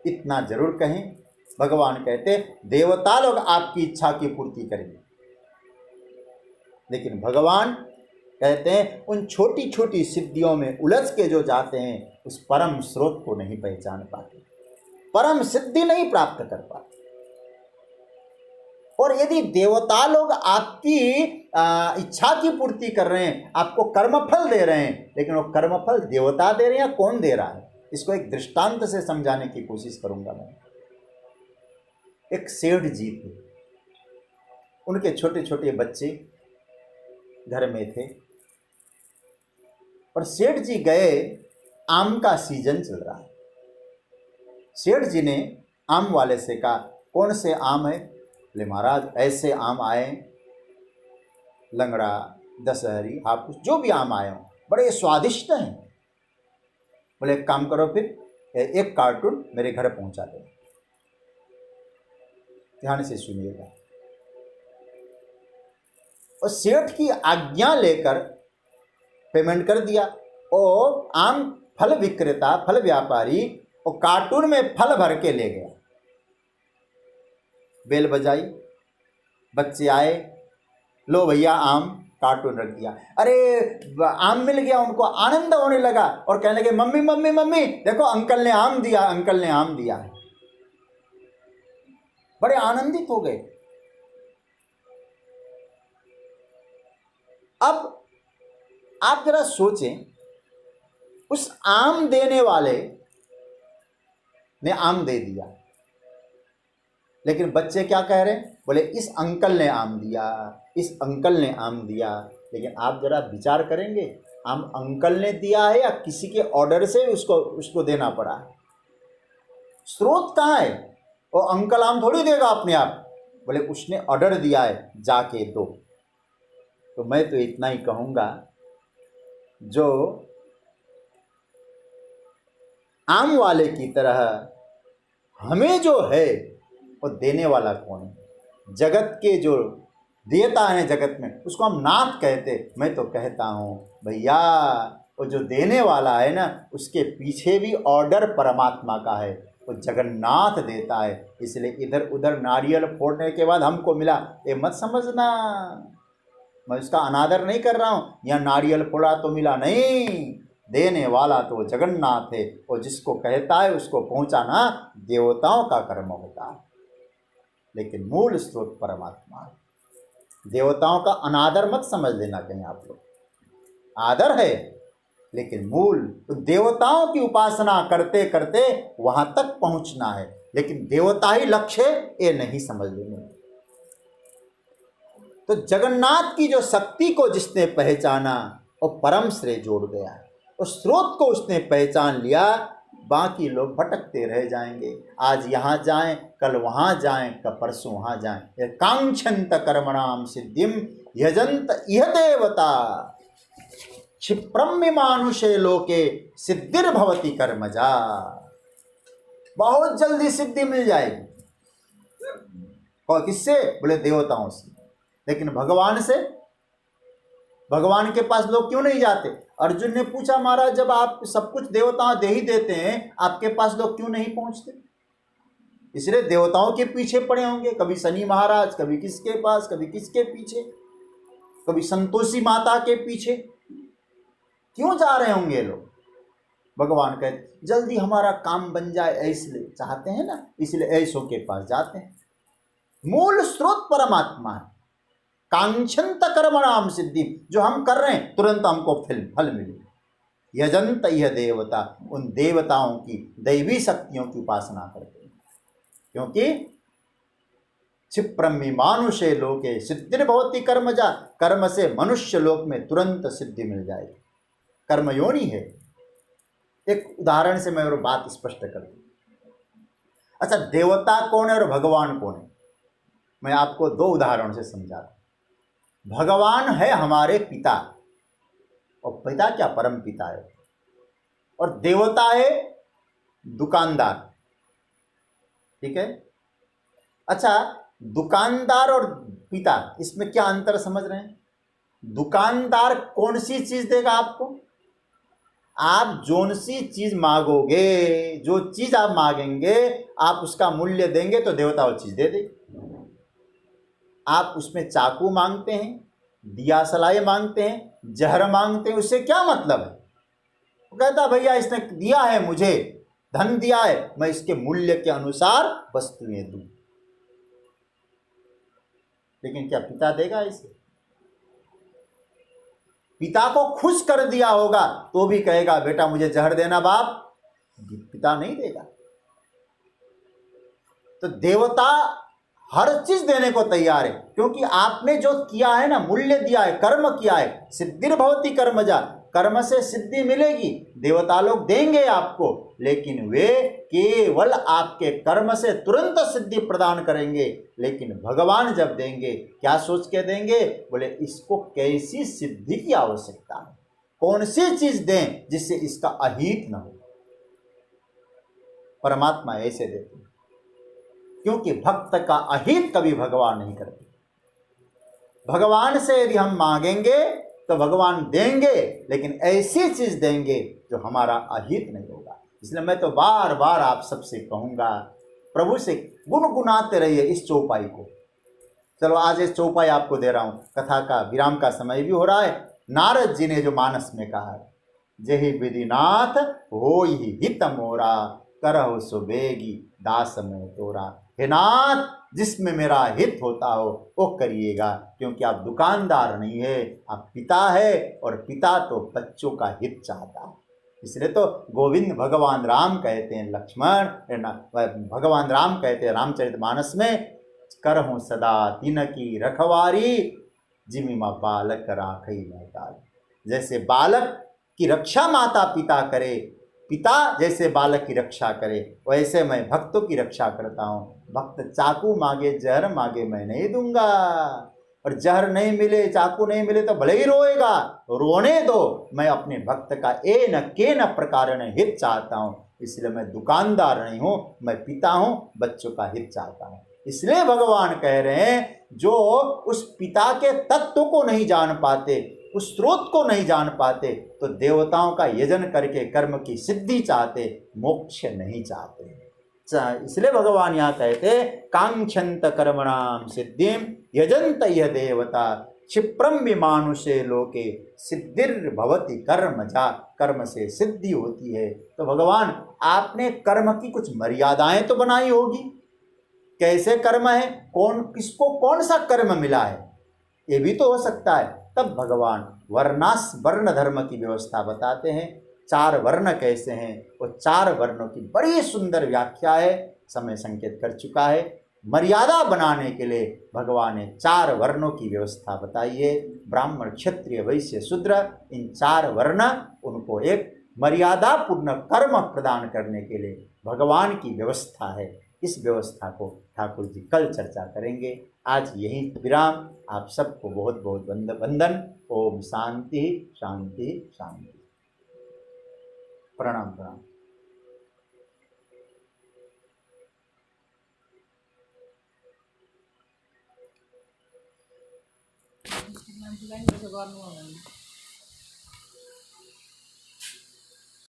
इतना जरूर कहें, भगवान कहते देवता लोग आपकी इच्छा की पूर्ति करेंगे, लेकिन भगवान कहते हैं उन छोटी छोटी सिद्धियों में उलझ के जो जाते हैं उस परम स्रोत को नहीं पहचान पाते, परम सिद्धि नहीं प्राप्त कर पाते। और यदि देवता लोग आपकी इच्छा की पूर्ति कर रहे हैं, आपको कर्मफल दे रहे हैं, लेकिन वो कर्मफल देवता दे रहे हैं या कौन दे रहा है, इसको एक दृष्टांत से समझाने की कोशिश करूंगा मैं। एक सेठ जी थे, उनके छोटे छोटे बच्चे घर में थे, और सेठ जी गए, आम का सीजन चल रहा है। सेठ जी ने आम वाले से कहा, कौन से आम है? बोले महाराज ऐसे आम आए, लंगड़ा, दशहरी, हापुस, जो भी आम आए हों, बड़े स्वादिष्ट हैं। बोले एक काम करो, फिर एक कार्टून मेरे घर पहुंचा दो। ध्यान से सुनिएगा। और सेठ की आज्ञा लेकर पेमेंट कर दिया, और आम फल विक्रेता, फल व्यापारी और कार्टून में फल भर के ले गया। बेल बजाई, बच्चे आए, लो भैया आम, कार्टून रख दिया। अरे आम मिल गया, उनको आनंद होने लगा और कहने लगे मम्मी मम्मी मम्मी देखो अंकल ने आम दिया, अंकल ने आम दिया है। बड़े आनंदित हो गए। अब आप जरा सोचें, उस आम देने वाले ने आम दे दिया, लेकिन बच्चे क्या कह रहे हैं? बोले इस अंकल ने आम दिया, इस अंकल ने आम दिया। लेकिन आप जरा विचार करेंगे, आम अंकल ने दिया है या किसी के ऑर्डर से उसको देना पड़ा है? स्रोत कहाँ है? वो अंकल आम थोड़ी देगा अपने आप। बोले उसने ऑर्डर दिया है, जाके दो। तो मैं तो इतना ही कहूँगा, जो आम वाले की तरह हमें जो है वो देने वाला कौन है? जगत के जो देता है जगत में, उसको हम नाथ कहते। मैं तो कहता हूँ भैया, वो जो देने वाला है ना, उसके पीछे भी ऑर्डर परमात्मा का है, वो जगन्नाथ देता है। इसलिए इधर उधर नारियल फोड़ने के बाद हमको मिला, ये मत समझना। मैं उसका अनादर नहीं कर रहा हूँ, यहाँ नारियल फोड़ा तो मिला, नहीं, देने वाला तो जगन्नाथ है। और जिसको कहता है उसको पहुँचाना देवताओं का कर्म होता है, लेकिन मूल स्रोत परमात्मा है। देवताओं का अनादर मत समझ लेना कहीं आप लोग, आदर है, लेकिन मूल तो देवताओं की उपासना करते करते वहां तक पहुंचना है। लेकिन देवता ही लक्ष्य है, ये नहीं समझ लेंगे। तो जगन्नाथ की जो शक्ति को जिसने पहचाना, वो परम श्रेय जोड़ गया, उस स्रोत को उसने पहचान लिया। बाकी लोग भटकते रह जाएंगे, आज यहाँ जाएं, कल वहाँ जाएं, कल परसों वहाँ जाएं। कांक्षन्त कर्मणाम सिद्धिम यजंत इह देवता क्षिप्रम मानुषे लोके सिद्धिर्भवति कर्मजा। बहुत जल्दी सिद्धि मिल जाएगी। और किससे? बोले देवताओं से। लेकिन भगवान से, भगवान के पास लोग क्यों नहीं जाते? अर्जुन ने पूछा, महाराज जब आप सब कुछ देवता दे ही देते हैं, आपके पास लोग क्यों नहीं पहुंचते? इसलिए देवताओं के पीछे पड़े होंगे, कभी शनि महाराज, कभी किसके पास, कभी किसके पीछे, कभी संतोषी माता के पीछे। क्यों जा रहे होंगे लोग? भगवान कहते जल्दी हमारा काम बन जाए, इसलिए चाहते हैं ना, इसलिए ऐसों के पास जाते हैं। मूल स्रोत परमात्मा है। कांक्षंत कर्मणाम सिद्धि, जो हम कर रहे हैं तुरंत हमको फल मिले। यजंत यह देवता, उन देवताओं की दैवी शक्तियों की उपासना करते हैं, क्योंकि क्षिप्रम मानुषे लोके सिद्धिर्भवति कर्मजा, कर्म से मनुष्य लोक में तुरंत सिद्धि मिल जाएगी। कर्मयोनि है। एक उदाहरण से मैं और बात स्पष्ट कर दूं। अच्छा, देवता कौन है और भगवान कौन है? मैं आपको दो उदाहरण से समझाता हूं। भगवान है हमारे पिता, और पिता क्या, परम पिता है। और देवता है दुकानदार। ठीक है? अच्छा, दुकानदार और पिता, इसमें क्या अंतर समझ रहे हैं? दुकानदार कौन सी चीज देगा आपको? आप जोन सी चीज मांगोगे, जो चीज आप मांगेंगे, आप उसका मूल्य देंगे तो देवता वो चीज दे देगी। आप उसमें चाकू मांगते हैं, दिया सलाई मांगते हैं, जहर मांगते हैं, उससे क्या मतलब है? वो कहता भैया इसने दिया है, मुझे धन दिया है, मैं इसके मूल्य के अनुसार वस्तुएं दूं। लेकिन क्या पिता देगा इसे? पिता को खुश कर दिया होगा तो भी कहेगा बेटा मुझे जहर देना बाप, पिता नहीं देगा। तो देवता हर चीज देने को तैयार है, क्योंकि आपने जो किया है ना, मूल्य दिया है, कर्म किया है। सिद्धिर्भवति कर्मजा, कर्म से सिद्धि मिलेगी, देवता लोग देंगे आपको, लेकिन वे केवल आपके कर्म से तुरंत सिद्धि प्रदान करेंगे। लेकिन भगवान जब देंगे, क्या सोच के देंगे? बोले इसको कैसी सिद्धि की आवश्यकता है, कौन सी चीज दें जिससे इसका अहित न हो। परमात्मा ऐसे देते हैं, क्योंकि भक्त का अहित कभी भगवान नहीं करते। भगवान से यदि हम मांगेंगे तो भगवान देंगे, लेकिन ऐसी चीज देंगे जो हमारा अहित नहीं होगा। इसलिए मैं तो बार बार आप सबसे कहूंगा, प्रभु से गुनगुनाते रहिए इस चौपाई को। चलो आज इस चौपाई आपको दे रहा हूं, कथा का विराम का समय भी हो रहा है। नारद जी ने जो मानस में कहा है, जहि विधिनाथ हो ही हित मोरा, करहु सुबेगी दास में तोरा। हे नाथ, जिसमें मेरा हित होता हो वो करिएगा, क्योंकि आप दुकानदार नहीं है, आप पिता है, और पिता तो बच्चों का हित चाहता है। इसलिए तो गोविंद भगवान राम कहते हैं, लक्ष्मण भगवान राम कहते हैं रामचरितमानस में, करहूं सदा तिन की रखवारी, जिमिमा बालक राखई महताल। जैसे बालक की रक्षा माता पिता करे, पिता जैसे बालक की रक्षा करे, वैसे मैं भक्तों की रक्षा करता हूँ। भक्त चाकू मांगे, जहर मांगे, मैं नहीं दूंगा। और जहर नहीं मिले, चाकू नहीं मिले तो भले ही रोएगा, रोने दो। मैं अपने भक्त का ए न के न प्रकार हित चाहता हूँ। इसलिए मैं दुकानदार नहीं हूँ, मैं पिता हूँ, बच्चों का हित चाहता हूँ। इसलिए भगवान कह रहे हैं, जो उस पिता के तत्व को नहीं जान पाते, उस स्रोत को नहीं जान पाते, तो देवताओं का यजन करके कर्म की सिद्धि चाहते, मोक्ष नहीं चाहते। इसलिए भगवान यहाँ कहते, कांक्षंत कर्मणाम सिद्धिम यजंत यह देवता, क्षिप्रम विमानुषे लोके सिद्धिर्भवति कर्मजा। कर्म से सिद्धि होती है। तो भगवान आपने कर्म की कुछ मर्यादाएं तो बनाई होगी, कैसे कर्म है, कौन किसको कौन सा कर्म मिला है, ये भी तो हो सकता है। तब भगवान वर्णास वर्ण धर्म की व्यवस्था बताते हैं। 4 वर्ण कैसे हैं, वो 4 वर्णों की बड़ी सुंदर व्याख्या है, समय संकेत कर चुका है। मर्यादा बनाने के लिए भगवान ने 4 वर्णों की व्यवस्था बताई है। ब्राह्मण, क्षत्रिय, वैश्य, शूद्र, इन 4 वर्ण, उनको एक मर्यादापूर्ण कर्म प्रदान करने के लिए भगवान की व्यवस्था है। इस व्यवस्था को ठाकुर जी कल चर्चा करेंगे। आज यही विराम। आप सबको बहुत बहुत वंदन। ओम शांति शांति शांति। प्रणाम प्रणाम। మంచిదని ఇక గవర్నమెంట్